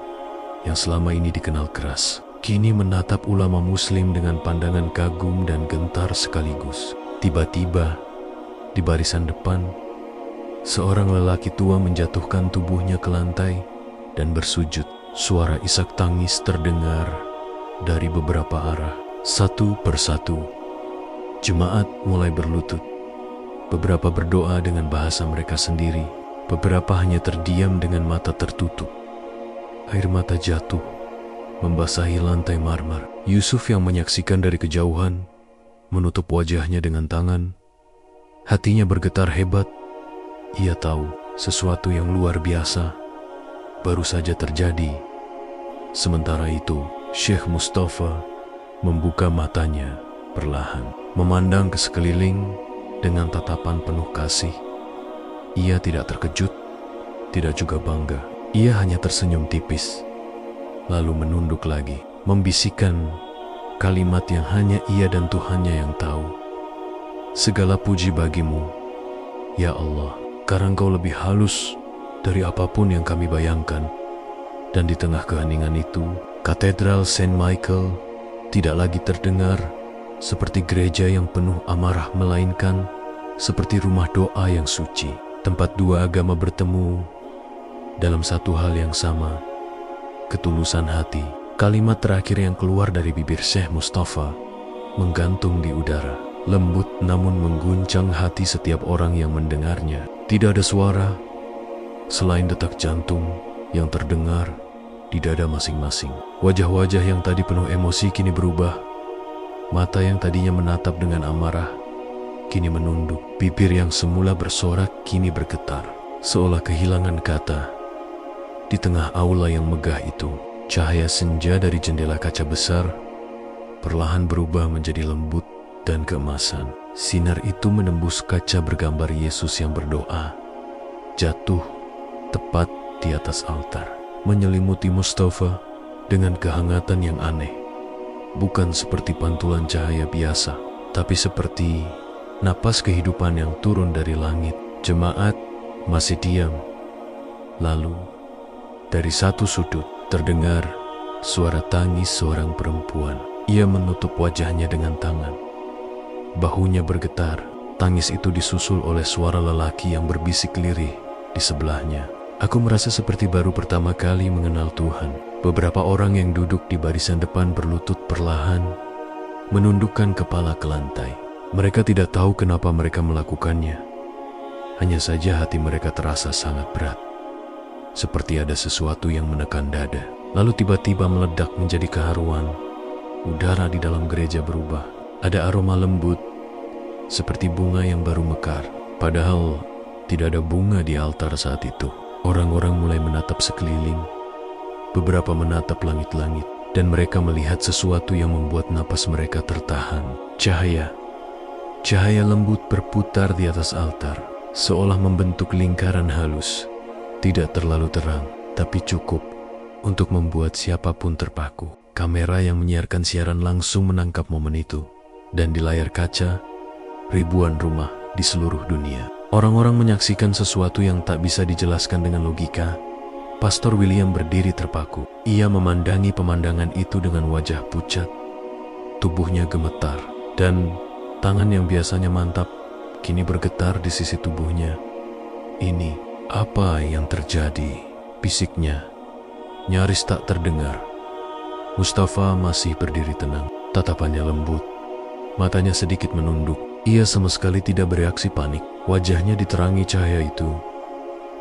yang selama ini dikenal keras, kini menatap ulama muslim dengan pandangan kagum dan gentar sekaligus. Tiba-tiba, di barisan depan, seorang lelaki tua menjatuhkan tubuhnya ke lantai dan bersujud. Suara isak tangis terdengar dari beberapa arah. Satu persatu, jemaat mulai berlutut. Beberapa berdoa dengan bahasa mereka sendiri. Beberapa hanya terdiam dengan mata tertutup. Air mata jatuh, membasahi lantai marmer. Yusuf yang menyaksikan dari kejauhan, menutup wajahnya dengan tangan. Hatinya bergetar hebat. Ia tahu sesuatu yang luar biasa baru saja terjadi. Sementara itu, Syekh Mustafa membuka matanya perlahan, memandang ke sekeliling dengan tatapan penuh kasih. Ia tidak terkejut, tidak juga bangga. Ia hanya tersenyum tipis, lalu menunduk lagi, membisikkan kalimat yang hanya ia dan Tuhannya yang tahu. Segala puji bagimu, ya Allah, karena Engkau lebih halus dari apapun yang kami bayangkan. Dan di tengah keheningan itu, Katedral Saint Michael tidak lagi terdengar seperti gereja yang penuh amarah, melainkan seperti rumah doa yang suci, tempat dua agama bertemu dalam satu hal yang sama, ketulusan hati. Kalimat terakhir yang keluar dari bibir Syekh Mustafa menggantung di udara, lembut namun mengguncang hati setiap orang yang mendengarnya. Tidak ada suara selain detak jantung yang terdengar di dada masing-masing. Wajah-wajah yang tadi penuh emosi kini berubah. Mata yang tadinya menatap dengan amarah kini menunduk. Bibir yang semula bersorak kini bergetar, seolah kehilangan kata. Di tengah aula yang megah itu, cahaya senja dari jendela kaca besar perlahan berubah menjadi lembut dan keemasan. Sinar itu menembus kaca bergambar Yesus yang berdoa, jatuh tepat di atas altar, menyelimuti Mustafa dengan kehangatan yang aneh. Bukan seperti pantulan cahaya biasa, tapi seperti napas kehidupan yang turun dari langit. Jemaat masih diam. Lalu, dari satu sudut terdengar suara tangis seorang perempuan. Ia menutup wajahnya dengan tangan. Bahunya bergetar. Tangis itu disusul oleh suara lelaki yang berbisik lirih di sebelahnya. Aku merasa seperti baru pertama kali mengenal Tuhan. Beberapa orang yang duduk di barisan depan berlutut perlahan, menundukkan kepala ke lantai. Mereka tidak tahu kenapa mereka melakukannya. Hanya saja hati mereka terasa sangat berat, seperti ada sesuatu yang menekan dada. Lalu tiba-tiba meledak menjadi keharuan. Udara di dalam gereja berubah. Ada aroma lembut, seperti bunga yang baru mekar. Padahal tidak ada bunga di altar saat itu. Orang-orang mulai menatap sekeliling. Beberapa menatap langit-langit, dan mereka melihat sesuatu yang membuat napas mereka tertahan. Cahaya lembut berputar di atas altar, seolah membentuk lingkaran halus. Tidak terlalu terang, tapi cukup untuk membuat siapapun terpaku. Kamera yang menyiarkan siaran langsung menangkap momen itu, dan di layar kaca, ribuan rumah di seluruh dunia Orang-orang menyaksikan sesuatu yang tak bisa dijelaskan dengan logika. Pastor William berdiri terpaku. Ia memandangi pemandangan itu dengan wajah pucat. Tubuhnya gemetar, dan tangan yang biasanya mantap kini bergetar di sisi tubuhnya. "Ini, apa yang terjadi?" bisiknya. Nyaris tak terdengar. Mustafa masih berdiri tenang, tatapannya lembut. Matanya sedikit menunduk. Ia sama sekali tidak bereaksi panik. Wajahnya diterangi cahaya itu,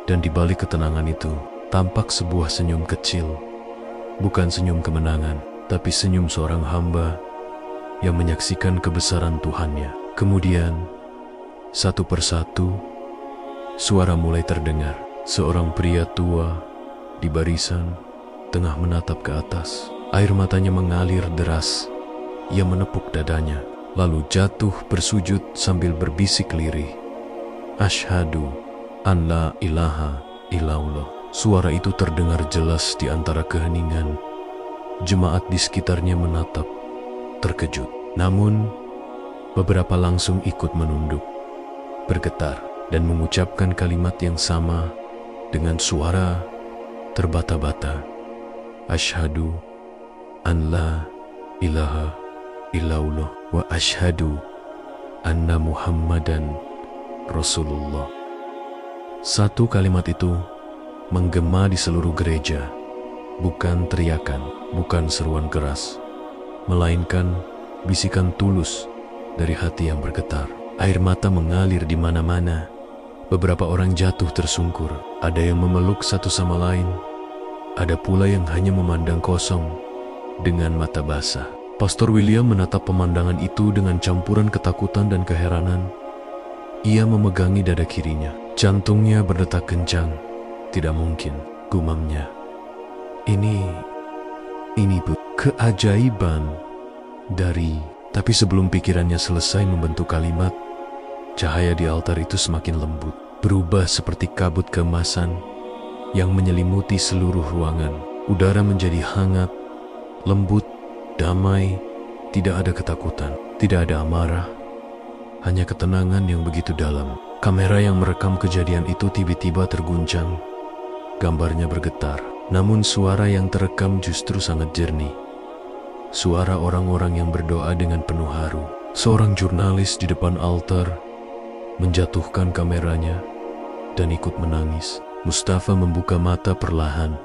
dan di balik ketenangan itu tampak sebuah senyum kecil. Bukan senyum kemenangan, tapi senyum seorang hamba yang menyaksikan kebesaran Tuhannya. Kemudian, satu persatu, suara mulai terdengar. Seorang pria tua di barisan tengah menatap ke atas. Air matanya mengalir deras. Ia menepuk dadanya, lalu jatuh bersujud sambil berbisik lirih, "Asyhadu an la ilaha illallah." Suara itu terdengar jelas di antara keheningan. Jemaat di sekitarnya menatap, terkejut. Namun, beberapa langsung ikut menunduk, bergetar, dan mengucapkan kalimat yang sama dengan suara terbata-bata. "Asyhadu an la ilaha illallah wa asyhadu anna Muhammadan Rasulullah." Satu kalimat itu menggema di seluruh gereja. Bukan teriakan, bukan seruan keras, melainkan bisikan tulus dari hati yang bergetar. Air mata mengalir di mana-mana. Beberapa orang jatuh tersungkur. Ada yang memeluk satu sama lain. Ada pula yang hanya memandang kosong dengan mata basah. Pastor William menatap pemandangan itu dengan campuran ketakutan dan keheranan. Ia memegangi dada kirinya. Jantungnya berdetak kencang. "Tidak mungkin," gumamnya. Ini keajaiban dari..." Tapi sebelum pikirannya selesai membentuk kalimat, cahaya di altar itu semakin lembut, berubah seperti kabut keemasan yang menyelimuti seluruh ruangan. Udara menjadi hangat, lembut, damai. Tidak ada ketakutan, tidak ada amarah, hanya ketenangan yang begitu dalam. Kamera yang merekam kejadian itu tiba-tiba terguncang. Gambarnya bergetar, namun suara yang terekam justru sangat jernih. Suara orang-orang yang berdoa dengan penuh haru. Seorang jurnalis di depan altar menjatuhkan kameranya dan ikut menangis. Mustafa membuka mata perlahan,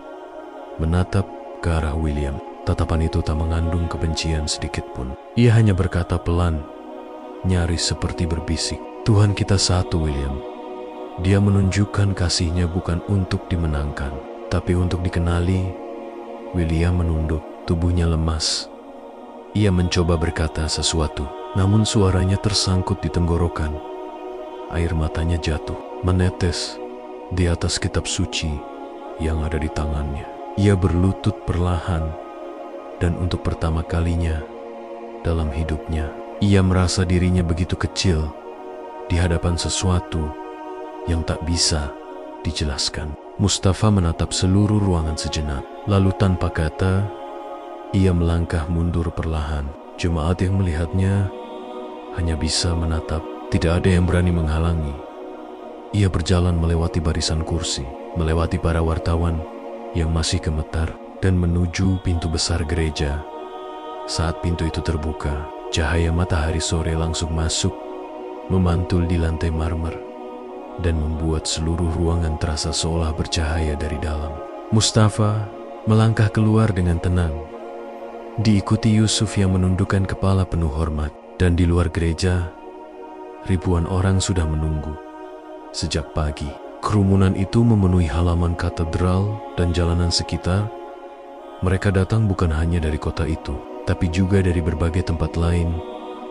menatap ke arah William. Tatapan itu tak mengandung kebencian sedikit pun. Ia hanya berkata pelan, nyaris seperti berbisik, "Tuhan kita satu, William." Dia menunjukkan kasihnya bukan untuk dimenangkan, tapi untuk dikenali. William menunduk, tubuhnya lemas. Ia mencoba berkata sesuatu, namun suaranya tersangkut di tenggorokan. Air matanya jatuh, menetes di atas kitab suci yang ada di tangannya. Ia berlutut perlahan, dan untuk pertama kalinya dalam hidupnya, ia merasa dirinya begitu kecil di hadapan sesuatu yang tak bisa dijelaskan. Mustafa menatap seluruh ruangan sejenak, lalu tanpa kata, ia melangkah mundur perlahan. Jemaat yang melihatnya hanya bisa menatap, tidak ada yang berani menghalangi. Ia berjalan melewati barisan kursi, melewati para wartawan yang masih gemetar, dan menuju pintu besar gereja. Saat pintu itu terbuka, cahaya matahari sore langsung masuk, memantul di lantai marmer, dan membuat seluruh ruangan terasa seolah bercahaya dari dalam. Mustafa melangkah keluar dengan tenang, diikuti Yusuf yang menundukkan kepala penuh hormat, dan di luar gereja, ribuan orang sudah menunggu. Sejak pagi, kerumunan itu memenuhi halaman katedral dan jalanan sekitar. Mereka datang bukan hanya dari kota itu, tapi juga dari berbagai tempat lain.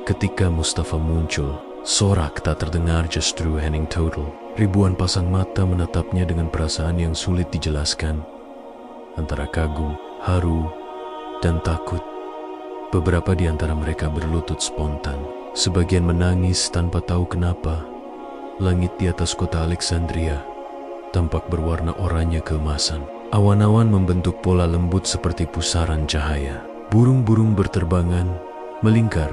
Ketika Mustafa muncul, sorak tak terdengar justru hening total. Ribuan pasang mata menatapnya dengan perasaan yang sulit dijelaskan, antara kagum, haru, dan takut. Beberapa di antara mereka berlutut spontan. Sebagian menangis tanpa tahu kenapa. Langit di atas kota Alexandria tampak berwarna oranye keemasan. Awan-awan membentuk pola lembut seperti pusaran cahaya. Burung-burung berterbangan, melingkar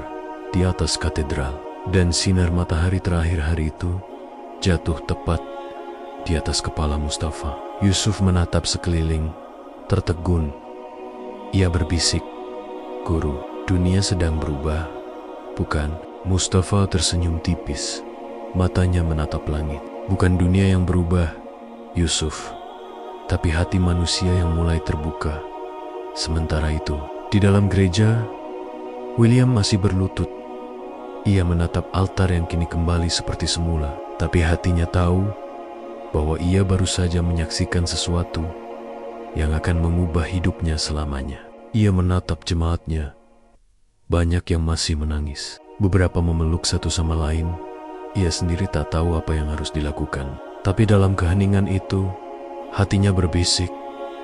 di atas katedral. Dan sinar matahari terakhir hari itu jatuh tepat di atas kepala Mustafa. Yusuf menatap sekeliling, tertegun. Ia berbisik, "Guru, dunia sedang berubah, bukan?" Mustafa tersenyum tipis, matanya menatap langit. "Bukan dunia yang berubah, Yusuf, tapi hati manusia yang mulai terbuka." Sementara itu, di dalam gereja, William masih berlutut. Ia menatap altar yang kini kembali seperti semula, tapi hatinya tahu bahwa ia baru saja menyaksikan sesuatu yang akan mengubah hidupnya selamanya. Ia menatap jemaatnya. Banyak yang masih menangis. Beberapa memeluk satu sama lain. Ia sendiri tak tahu apa yang harus dilakukan. Tapi dalam keheningan itu, hatinya berbisik,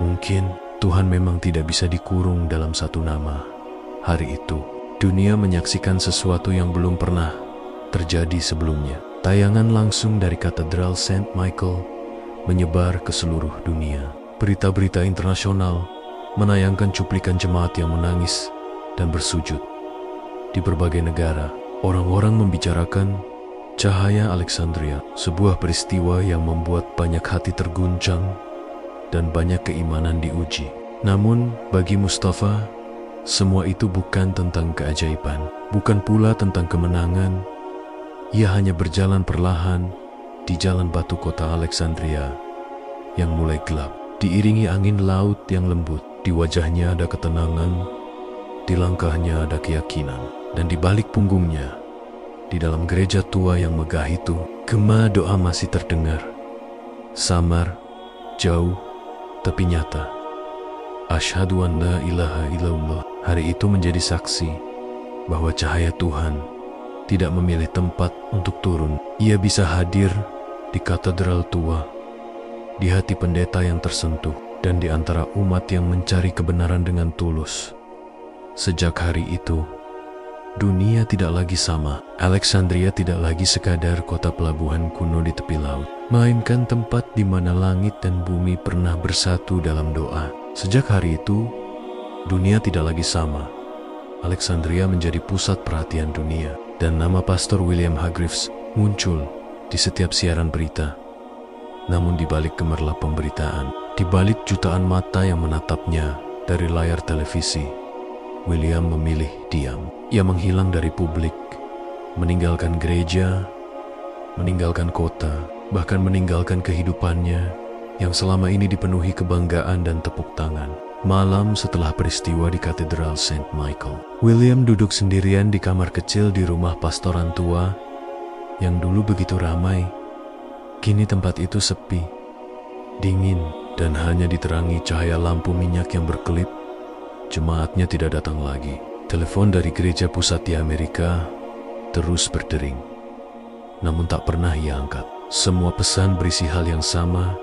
mungkin Tuhan memang tidak bisa dikurung dalam satu nama. Hari itu, dunia menyaksikan sesuatu yang belum pernah terjadi sebelumnya. Tayangan langsung dari Katedral Saint Michael menyebar ke seluruh dunia. Berita-berita internasional menayangkan cuplikan jemaat yang menangis dan bersujud. Di berbagai negara, orang-orang membicarakan cahaya Alexandria, sebuah peristiwa yang membuat banyak hati terguncang dan banyak keimanan diuji. Namun, bagi Mustafa, semua itu bukan tentang keajaiban, bukan pula tentang kemenangan. Ia hanya berjalan perlahan di jalan batu kota Alexandria yang mulai gelap. Diiringi angin laut yang lembut, di wajahnya ada ketenangan, di langkahnya ada keyakinan, dan di balik punggungnya, di dalam gereja tua yang megah itu, gema doa masih terdengar. Samar, jauh, tapi nyata. Asyhadu an la ilaha illallah. Hari itu menjadi saksi bahwa cahaya Tuhan tidak memilih tempat untuk turun. Ia bisa hadir di katedral tua, di hati pendeta yang tersentuh, dan di antara umat yang mencari kebenaran dengan tulus. Sejak hari itu, dunia tidak lagi sama. Alexandria tidak lagi sekadar kota pelabuhan kuno di tepi laut, melainkan tempat di mana langit dan bumi pernah bersatu dalam doa. Sejak hari itu, dunia tidak lagi sama. Alexandria menjadi pusat perhatian dunia, dan nama Pastor William Hargreaves muncul di setiap siaran berita. Namun di balik gemerlap pemberitaan, di balik jutaan mata yang menatapnya dari layar televisi, William memilih diam. Ia menghilang dari publik, meninggalkan gereja, meninggalkan kota, bahkan meninggalkan kehidupannya yang selama ini dipenuhi kebanggaan dan tepuk tangan. Malam setelah peristiwa di Katedral Saint Michael, William duduk sendirian di kamar kecil di rumah pastoran tua yang dulu begitu ramai. Kini tempat itu sepi, dingin, dan hanya diterangi cahaya lampu minyak yang berkelip. Jemaatnya tidak datang lagi. Telepon dari gereja pusat di Amerika terus berdering, namun tak pernah ia angkat. Semua pesan berisi hal yang sama.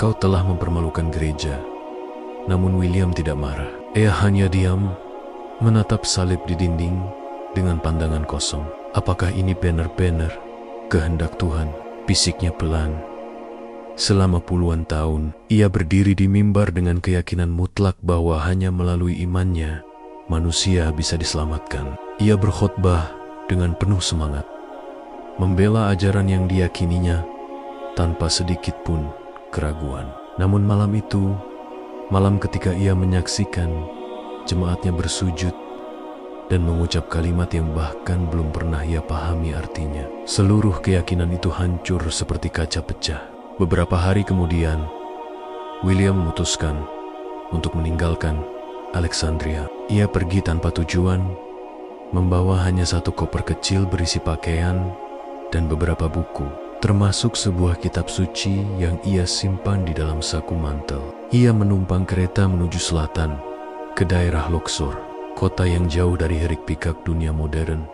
"Kau telah mempermalukan gereja." Namun William tidak marah. Ia hanya diam, menatap salib di dinding dengan pandangan kosong. "Apakah ini benar-benar kehendak Tuhan?" bisiknya pelan. Selama puluhan tahun, ia berdiri di mimbar dengan keyakinan mutlak bahwa hanya melalui imannya, manusia bisa diselamatkan. Ia berkhotbah dengan penuh semangat, membela ajaran yang diyakininya tanpa sedikit pun keraguan. Namun malam itu, malam ketika ia menyaksikan jemaatnya bersujud dan mengucap kalimat yang bahkan belum pernah ia pahami artinya, seluruh keyakinan itu hancur seperti kaca pecah. Beberapa hari kemudian, William memutuskan untuk meninggalkan Alexandria. Ia pergi tanpa tujuan, membawa hanya satu koper kecil berisi pakaian dan beberapa buku, termasuk sebuah kitab suci yang ia simpan di dalam saku mantel. Ia menumpang kereta menuju selatan, ke daerah Luxor, kota yang jauh dari hiruk-pikuk dunia modern.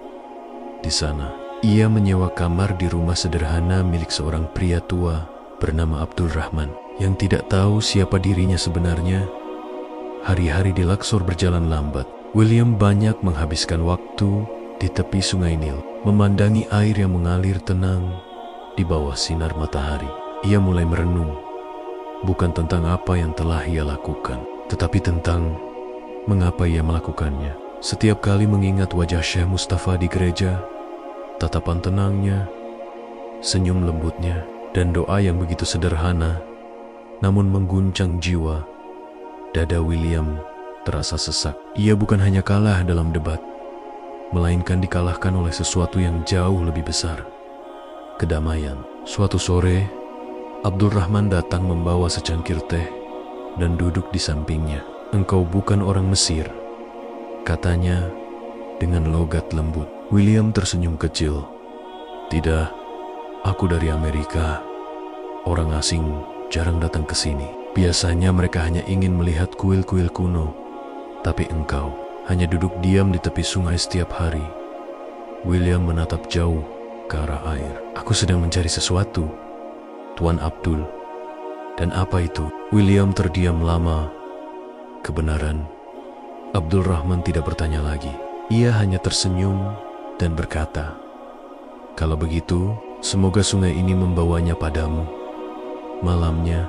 Di sana, ia menyewa kamar di rumah sederhana milik seorang pria tua bernama Abdul Rahman, yang tidak tahu siapa dirinya sebenarnya. Hari-hari di Luxor berjalan lambat. William banyak menghabiskan waktu di tepi sungai Nil, memandangi air yang mengalir tenang di bawah sinar matahari. Ia mulai merenung, bukan tentang apa yang telah ia lakukan, tetapi tentang mengapa ia melakukannya. Setiap kali mengingat wajah Syekh Mustafa di gereja, tatapan tenangnya, senyum lembutnya, dan doa yang begitu sederhana, namun mengguncang jiwa. Dada William terasa sesak. Ia bukan hanya kalah dalam debat, melainkan dikalahkan oleh sesuatu yang jauh lebih besar. Kedamaian. Suatu sore, Abdul Rahman datang membawa secangkir teh dan duduk di sampingnya. "Engkau bukan orang Mesir," katanya dengan logat lembut. William tersenyum kecil. "Tidak, aku dari Amerika. Orang asing jarang datang ke sini. Biasanya mereka hanya ingin melihat kuil-kuil kuno. Tapi engkau hanya duduk diam di tepi sungai setiap hari." William menatap jauh ke arah air. "Aku sedang mencari sesuatu, Tuan Abdul." "Dan apa itu?" William terdiam lama. Kebenaran, Abdul Rahman tidak bertanya lagi. Ia hanya tersenyum dan berkata, "Kalau begitu, semoga sungai ini membawanya padamu." Malamnya,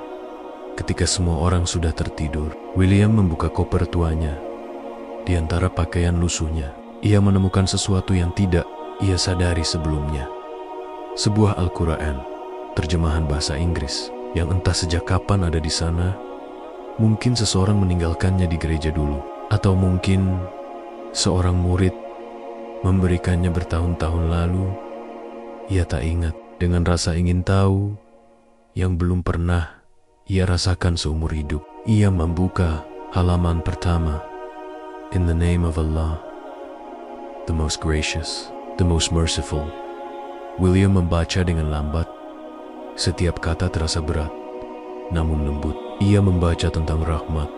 ketika semua orang sudah tertidur, William membuka koper tuanya. Di antara pakaian lusuhnya, ia menemukan sesuatu yang tidak ia sadari sebelumnya. Sebuah Al-Quran, terjemahan bahasa Inggris, yang entah sejak kapan ada di sana. Mungkin seseorang meninggalkannya di gereja dulu, atau mungkin seorang murid memberikannya bertahun-tahun lalu. Ia tak ingat. Dengan rasa ingin tahu yang belum pernah ia rasakan seumur hidup, ia membuka halaman pertama. "In the name of Allah, the most gracious, the most merciful." William membaca dengan lambat. Setiap kata terasa berat, namun lembut. Ia membaca tentang rahmat,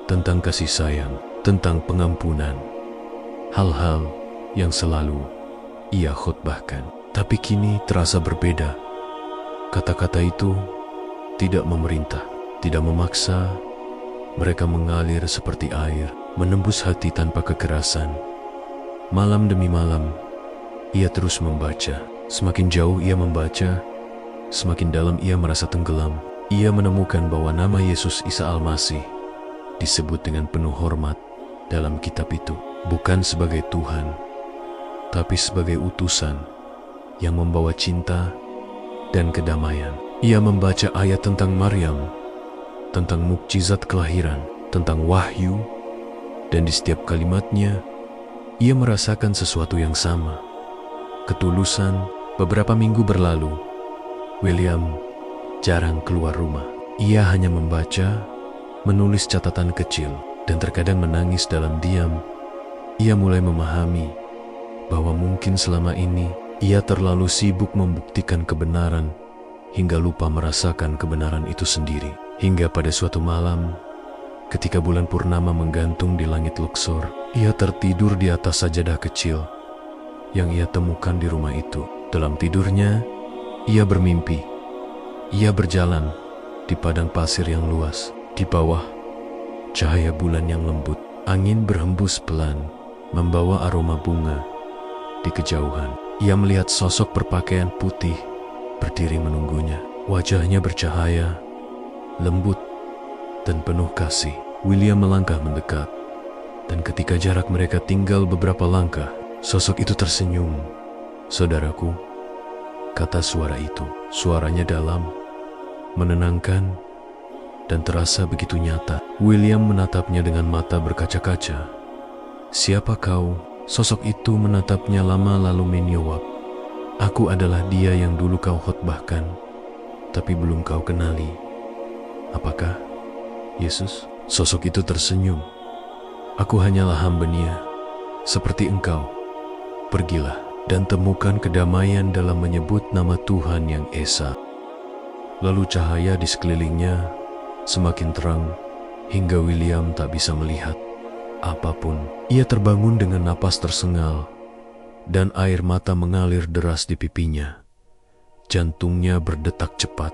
tentang kasih sayang, tentang pengampunan. Hal-hal yang selalu ia khutbahkan. Tapi kini terasa berbeda. Kata-kata itu tidak memerintah, tidak memaksa. Mereka mengalir seperti air, menembus hati tanpa kekerasan. Malam demi malam, ia terus membaca. Semakin jauh ia membaca, semakin dalam ia merasa tenggelam. Ia menemukan bahwa nama Yesus Isa Al-Masih disebut dengan penuh hormat dalam kitab itu, bukan sebagai Tuhan, tapi sebagai utusan yang membawa cinta dan kedamaian. Ia membaca ayat tentang Maryam, tentang mukjizat kelahiran, tentang wahyu, dan di setiap kalimatnya, ia merasakan sesuatu yang sama, ketulusan. Beberapa minggu berlalu, William jarang keluar rumah. Ia hanya membaca, menulis catatan kecil, dan terkadang menangis dalam diam. Ia mulai memahami bahwa mungkin selama ini ia terlalu sibuk membuktikan kebenaran hingga lupa merasakan kebenaran itu sendiri. Hingga pada suatu malam, ketika bulan purnama menggantung di langit Luxor, ia tertidur di atas sajadah kecil yang ia temukan di rumah itu. Dalam tidurnya, ia bermimpi. Ia berjalan di padang pasir yang luas. Di bawah cahaya bulan yang lembut, angin berhembus pelan, membawa aroma bunga. Di kejauhan, ia melihat sosok berpakaian putih berdiri menunggunya. Wajahnya bercahaya, lembut, dan penuh kasih. William melangkah mendekat, dan ketika jarak mereka tinggal beberapa langkah, sosok itu tersenyum. "Saudaraku," kata suara itu. Suaranya dalam, menenangkan, dan terasa begitu nyata. William menatapnya dengan mata berkaca-kaca. "Siapa kau?" Sosok itu menatapnya lama lalu menjawab, "Aku adalah dia yang dulu kau khotbahkan, tapi belum kau kenali." "Apakah Yesus?" Sosok itu tersenyum. "Aku hanyalah hamba-Nya, seperti engkau. Pergilah dan temukan kedamaian dalam menyebut nama Tuhan yang Esa." Lalu cahaya di sekelilingnya semakin terang hingga William tak bisa melihat apapun. Ia terbangun dengan napas tersengal dan air mata mengalir deras di pipinya. Jantungnya berdetak cepat,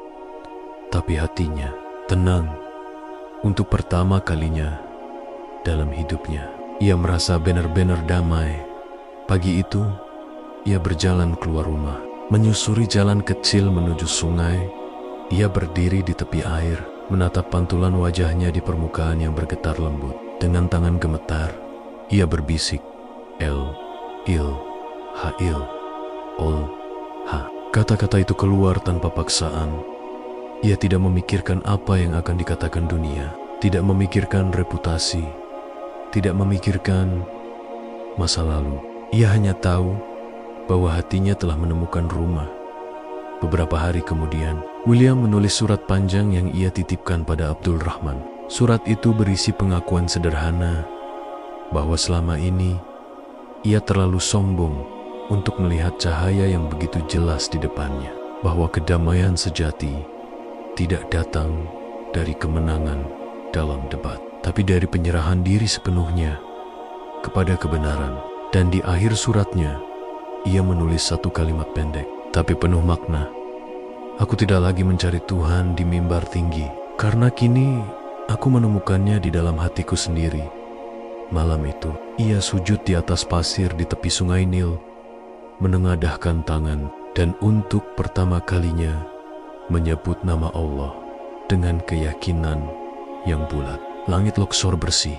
tapi hatinya tenang. Untuk pertama kalinya dalam hidupnya, ia merasa benar-benar damai. Pagi itu, ia berjalan keluar rumah, menyusuri jalan kecil menuju sungai. Ia berdiri di tepi air, menatap pantulan wajahnya di permukaan yang bergetar lembut. Dengan tangan gemetar, ia berbisik, "El, Il, Ha, Il, Ol, Ha." Kata-kata itu keluar tanpa paksaan. Ia tidak memikirkan apa yang akan dikatakan dunia, tidak memikirkan reputasi, tidak memikirkan masa lalu. Ia hanya tahu bahwa hatinya telah menemukan rumah. Beberapa hari kemudian, William menulis surat panjang yang ia titipkan pada Abdul Rahman. Surat itu berisi pengakuan sederhana bahwa selama ini ia terlalu sombong untuk melihat cahaya yang begitu jelas di depannya, bahwa kedamaian sejati tidak datang dari kemenangan dalam debat, tapi dari penyerahan diri sepenuhnya kepada kebenaran. Dan di akhir suratnya, ia menulis satu kalimat pendek tapi penuh makna. Aku tidak lagi mencari Tuhan di mimbar tinggi, karena kini aku menemukannya di dalam hatiku sendiri. Malam itu, ia sujud di atas pasir di tepi sungai Nil, menengadahkan tangan, dan untuk pertama kalinya menyebut nama Allah dengan keyakinan yang bulat. Langit Luxor bersih,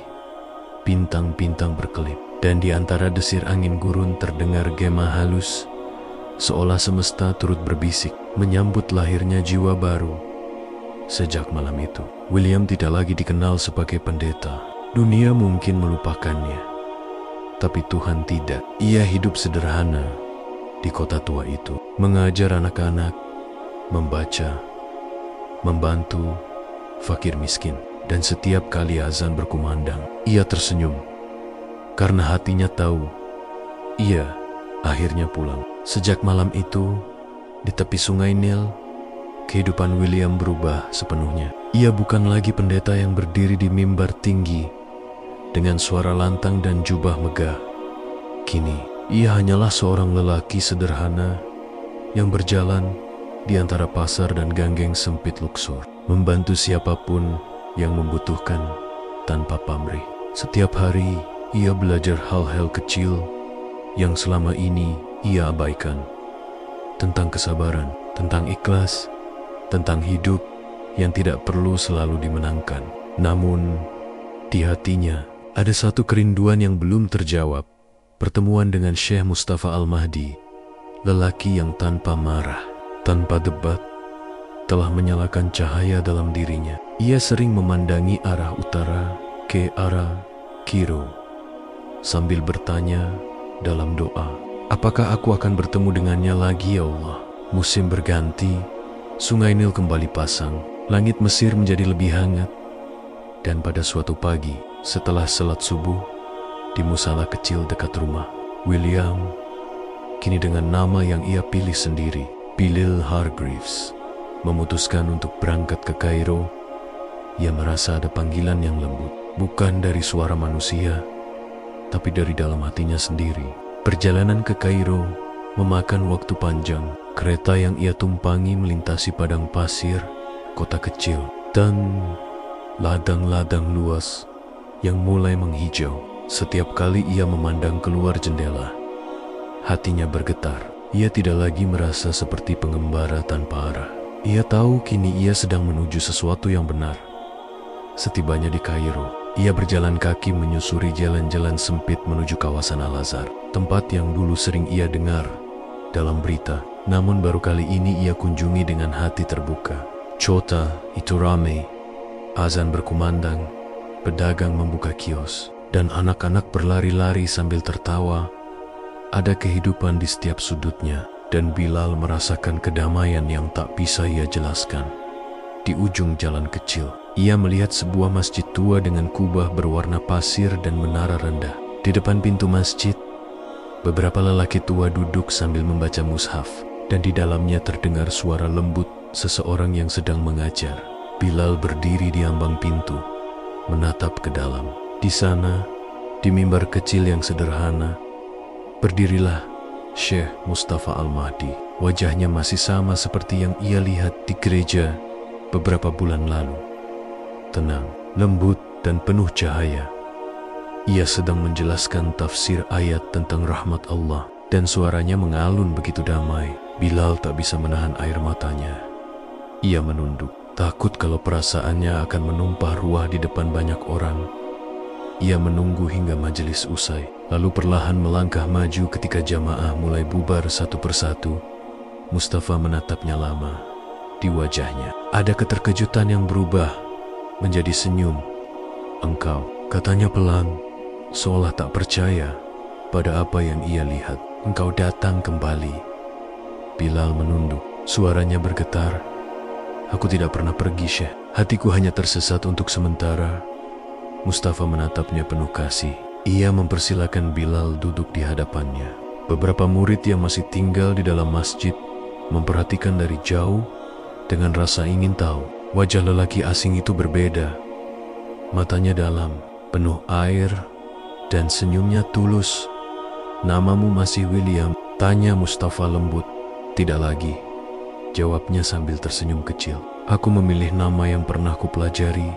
bintang-bintang berkelip, dan di antara desir angin gurun terdengar gema halus, seolah semesta turut berbisik menyambut lahirnya jiwa baru. Sejak malam itu, William tidak lagi dikenal sebagai pendeta. Dunia mungkin melupakannya, tapi Tuhan tidak. Ia hidup sederhana di kota tua itu, mengajar anak-anak, membaca, membantu fakir miskin. Dan setiap kali azan berkumandang, ia tersenyum, karena hatinya tahu ia akhirnya pulang. Sejak malam itu, di tepi sungai Nil, kehidupan William berubah sepenuhnya. Ia bukan lagi pendeta yang berdiri di mimbar tinggi dengan suara lantang dan jubah megah. Kini, ia hanyalah seorang lelaki sederhana yang berjalan di antara pasar dan ganggeng sempit Luxor, membantu siapapun yang membutuhkan tanpa pamrih. Setiap hari, ia belajar hal-hal kecil yang selama ini ia abaikan. Tentang kesabaran, tentang ikhlas, tentang hidup yang tidak perlu selalu dimenangkan. Namun, di hatinya ada satu kerinduan yang belum terjawab. Pertemuan dengan Syekh Mustafa Al-Mahdi, lelaki yang tanpa marah, tanpa debat, telah menyalakan cahaya dalam dirinya. Ia sering memandangi arah utara ke arah Kiro, sambil bertanya dalam doa, apakah aku akan bertemu dengannya lagi ya Allah? Musim berganti, sungai Nil kembali pasang, langit Mesir menjadi lebih hangat. Dan pada suatu pagi, setelah salat subuh, di musala kecil dekat rumah, William, kini dengan nama yang ia pilih sendiri, Bilal Hargreaves, memutuskan untuk berangkat ke Kairo. Ia merasa ada panggilan yang lembut, bukan dari suara manusia, tapi dari dalam hatinya sendiri. Perjalanan ke Kairo memakan waktu panjang. Kereta yang ia tumpangi melintasi padang pasir, kota kecil, dan ladang-ladang luas yang mulai menghijau. Setiap kali ia memandang keluar jendela, hatinya bergetar. Ia tidak lagi merasa seperti pengembara tanpa arah. Ia tahu kini ia sedang menuju sesuatu yang benar. Setibanya di Kairo, ia berjalan kaki menyusuri jalan-jalan sempit menuju kawasan Al-Azhar, tempat yang dulu sering ia dengar dalam berita. Namun baru kali ini ia kunjungi dengan hati terbuka. Kota itu ramai, azan berkumandang, pedagang membuka kios, dan anak-anak berlari-lari sambil tertawa. Ada kehidupan di setiap sudutnya, dan Bilal merasakan kedamaian yang tak bisa ia jelaskan. Di ujung jalan kecil, ia melihat sebuah masjid tua dengan kubah berwarna pasir dan menara rendah. Di depan pintu masjid, beberapa lelaki tua duduk sambil membaca mushaf, dan di dalamnya terdengar suara lembut seseorang yang sedang mengajar. Bilal berdiri di ambang pintu, menatap ke dalam. Di sana, di mimbar kecil yang sederhana, berdirilah Syekh Mustafa Al-Mahdi. Wajahnya masih sama seperti yang ia lihat di gereja beberapa bulan lalu. Tenang, lembut, dan penuh cahaya. Ia sedang menjelaskan tafsir ayat tentang rahmat Allah, dan suaranya mengalun begitu damai. Bilal tak bisa menahan air matanya. Ia menunduk, takut kalau perasaannya akan menumpah ruah di depan banyak orang. Ia menunggu hingga majelis usai, lalu perlahan melangkah maju ketika jamaah mulai bubar satu persatu, Mustafa menatapnya lama. Di wajahnya ada keterkejutan yang berubah menjadi senyum. "Engkau," katanya pelan, seolah tak percaya pada apa yang ia lihat. "Engkau datang kembali." Bilal menunduk, suaranya bergetar. "Aku tidak pernah pergi, Syekh. Hatiku hanya tersesat untuk sementara." Mustafa menatapnya penuh kasih. Ia mempersilakan Bilal duduk di hadapannya. Beberapa murid yang masih tinggal di dalam masjid memperhatikan dari jauh dengan rasa ingin tahu. Wajah lelaki asing itu berbeda. Matanya dalam, penuh air, dan senyumnya tulus. "Namamu masih William?" tanya Mustafa lembut. "Tidak lagi," jawabnya sambil tersenyum kecil. "Aku memilih nama yang pernah kupelajari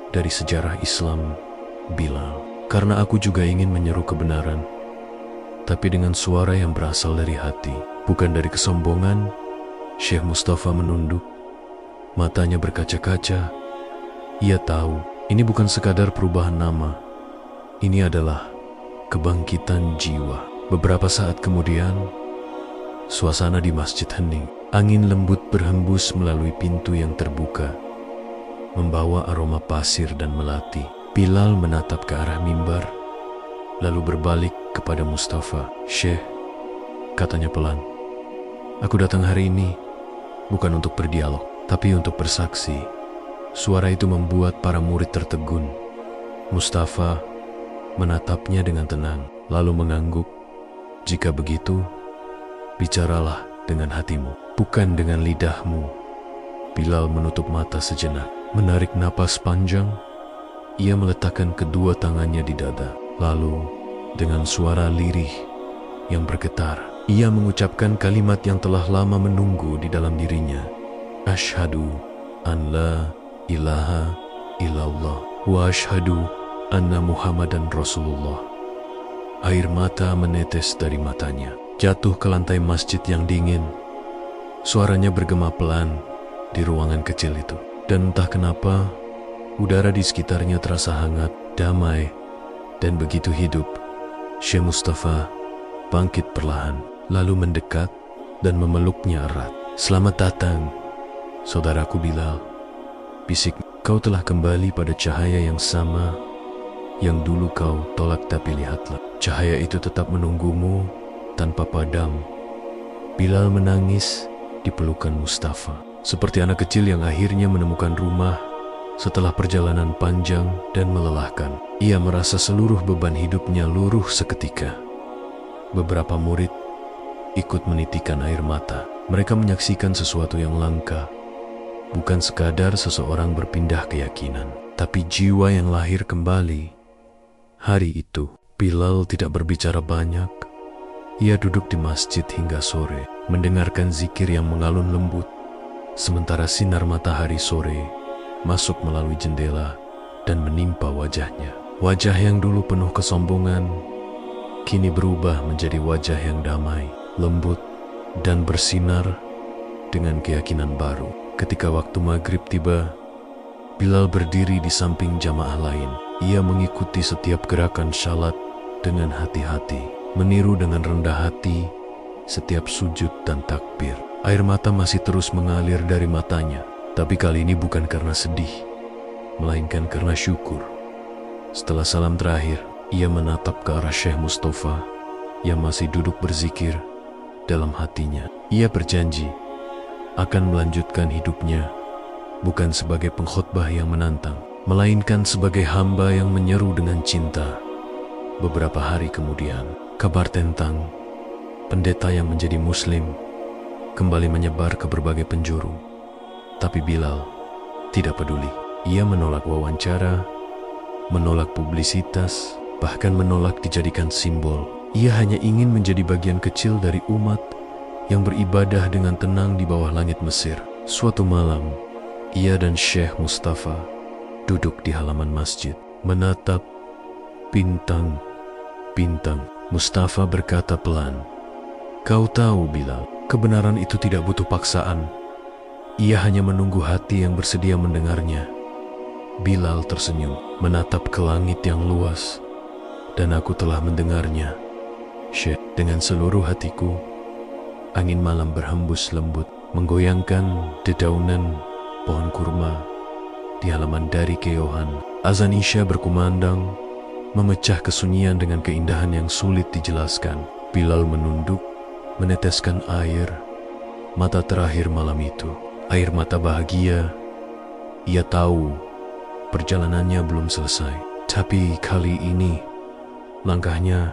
dari sejarah Islam, Bilal. Karena aku juga ingin menyeru kebenaran, tapi dengan suara yang berasal dari hati, bukan dari kesombongan." Syekh Mustafa menunduk, matanya berkaca-kaca. Ia tahu ini bukan sekadar perubahan nama. Ini adalah kebangkitan jiwa. Beberapa saat kemudian, suasana di masjid hening. Angin lembut berhembus melalui pintu yang terbuka, membawa aroma pasir dan melati. Bilal menatap ke arah mimbar, lalu berbalik kepada Mustafa. "Syekh," katanya pelan, "aku datang hari ini bukan untuk berdialog, tapi untuk bersaksi." Suara itu membuat para murid tertegun. Mustafa menatapnya dengan tenang, lalu mengangguk. "Jika begitu, bicaralah dengan hatimu, bukan dengan lidahmu." Bilal menutup mata sejenak, menarik napas panjang. Ia meletakkan kedua tangannya di dada, lalu dengan suara lirih yang bergetar, ia mengucapkan kalimat yang telah lama menunggu di dalam dirinya. "Asyhadu an la ilaha illallah wa asyhadu anna Muhammadan Rasulullah." Air mata menetes dari matanya, jatuh ke lantai masjid yang dingin. Suaranya bergema pelan di ruangan kecil itu, dan entah kenapa udara di sekitarnya terasa hangat, damai, dan begitu hidup. Syekh Mustafa bangkit perlahan, lalu mendekat dan memeluknya erat. "Selamat datang, saudaraku Bilal," bisik. "Kau telah kembali pada cahaya yang sama yang dulu kau tolak, tapi lihatlah, cahaya itu tetap menunggumu tanpa padam." Bilal menangis di pelukan Mustafa, seperti anak kecil yang akhirnya menemukan rumah setelah perjalanan panjang dan melelahkan. Ia merasa seluruh beban hidupnya luruh seketika. Beberapa murid ikut menitikan air mata. Mereka menyaksikan sesuatu yang langka. Bukan sekadar seseorang berpindah keyakinan, tapi jiwa yang lahir kembali. Hari itu, Bilal tidak berbicara banyak. Ia duduk di masjid hingga sore, mendengarkan zikir yang mengalun lembut, sementara sinar matahari sore masuk melalui jendela dan menimpa wajahnya. Wajah yang dulu penuh kesombongan kini berubah menjadi wajah yang damai, lembut, dan bersinar dengan keyakinan baru. Ketika waktu maghrib tiba, Bilal berdiri di samping jamaah lain. Ia mengikuti setiap gerakan syalat dengan hati-hati, meniru dengan rendah hati setiap sujud dan takbir. Air mata masih terus mengalir dari matanya, tapi kali ini bukan karena sedih, melainkan karena syukur. Setelah salam terakhir, ia menatap ke arah Syekh Mustafa yang masih duduk berzikir dalam hatinya. Ia berjanji akan melanjutkan hidupnya bukan sebagai pengkhotbah yang menantang, melainkan sebagai hamba yang menyeru dengan cinta. Beberapa hari kemudian, kabar tentang pendeta yang menjadi muslim kembali menyebar ke berbagai penjuru. Tapi Bilal tidak peduli. Ia menolak wawancara, menolak publisitas, bahkan menolak dijadikan simbol. Ia hanya ingin menjadi bagian kecil dari umat yang beribadah dengan tenang di bawah langit Mesir. Suatu malam, ia dan Syekh Mustafa duduk di halaman masjid, menatap bintang-bintang. Mustafa berkata pelan, "Kau tahu Bilal, kebenaran itu tidak butuh paksaan. Ia hanya menunggu hati yang bersedia mendengarnya." Bilal tersenyum, menatap ke langit yang luas. "Dan aku telah mendengarnya, Syekh, dengan seluruh hatiku. Angin malam berhembus lembut, menggoyangkan dedaunan pohon kurma di halaman dari keohan. Azan Isya berkumandang, memecah kesunyian dengan keindahan yang sulit dijelaskan. Bilal menunduk, meneteskan air mata terakhir malam itu. Air mata bahagia. Ia tahu perjalanannya belum selesai. Tapi kali ini langkahnya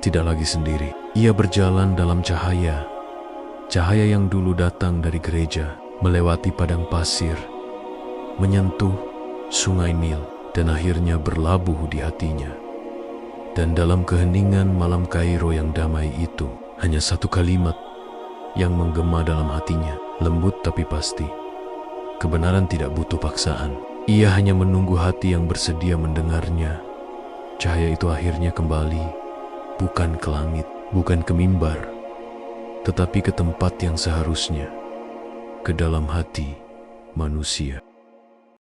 tidak lagi sendiri. Ia berjalan dalam cahaya yang dulu datang dari gereja, melewati padang pasir, menyentuh sungai Nil, dan akhirnya berlabuh di hatinya. Dan dalam keheningan malam Kairo yang damai itu, hanya satu kalimat yang menggema dalam hatinya, lembut tapi pasti. Kebenaran tidak butuh paksaan. Ia hanya menunggu hati yang bersedia mendengarnya. Cahaya itu akhirnya kembali, bukan ke langit, bukan ke mimbar, tetapi ke tempat yang seharusnya, ke dalam hati manusia.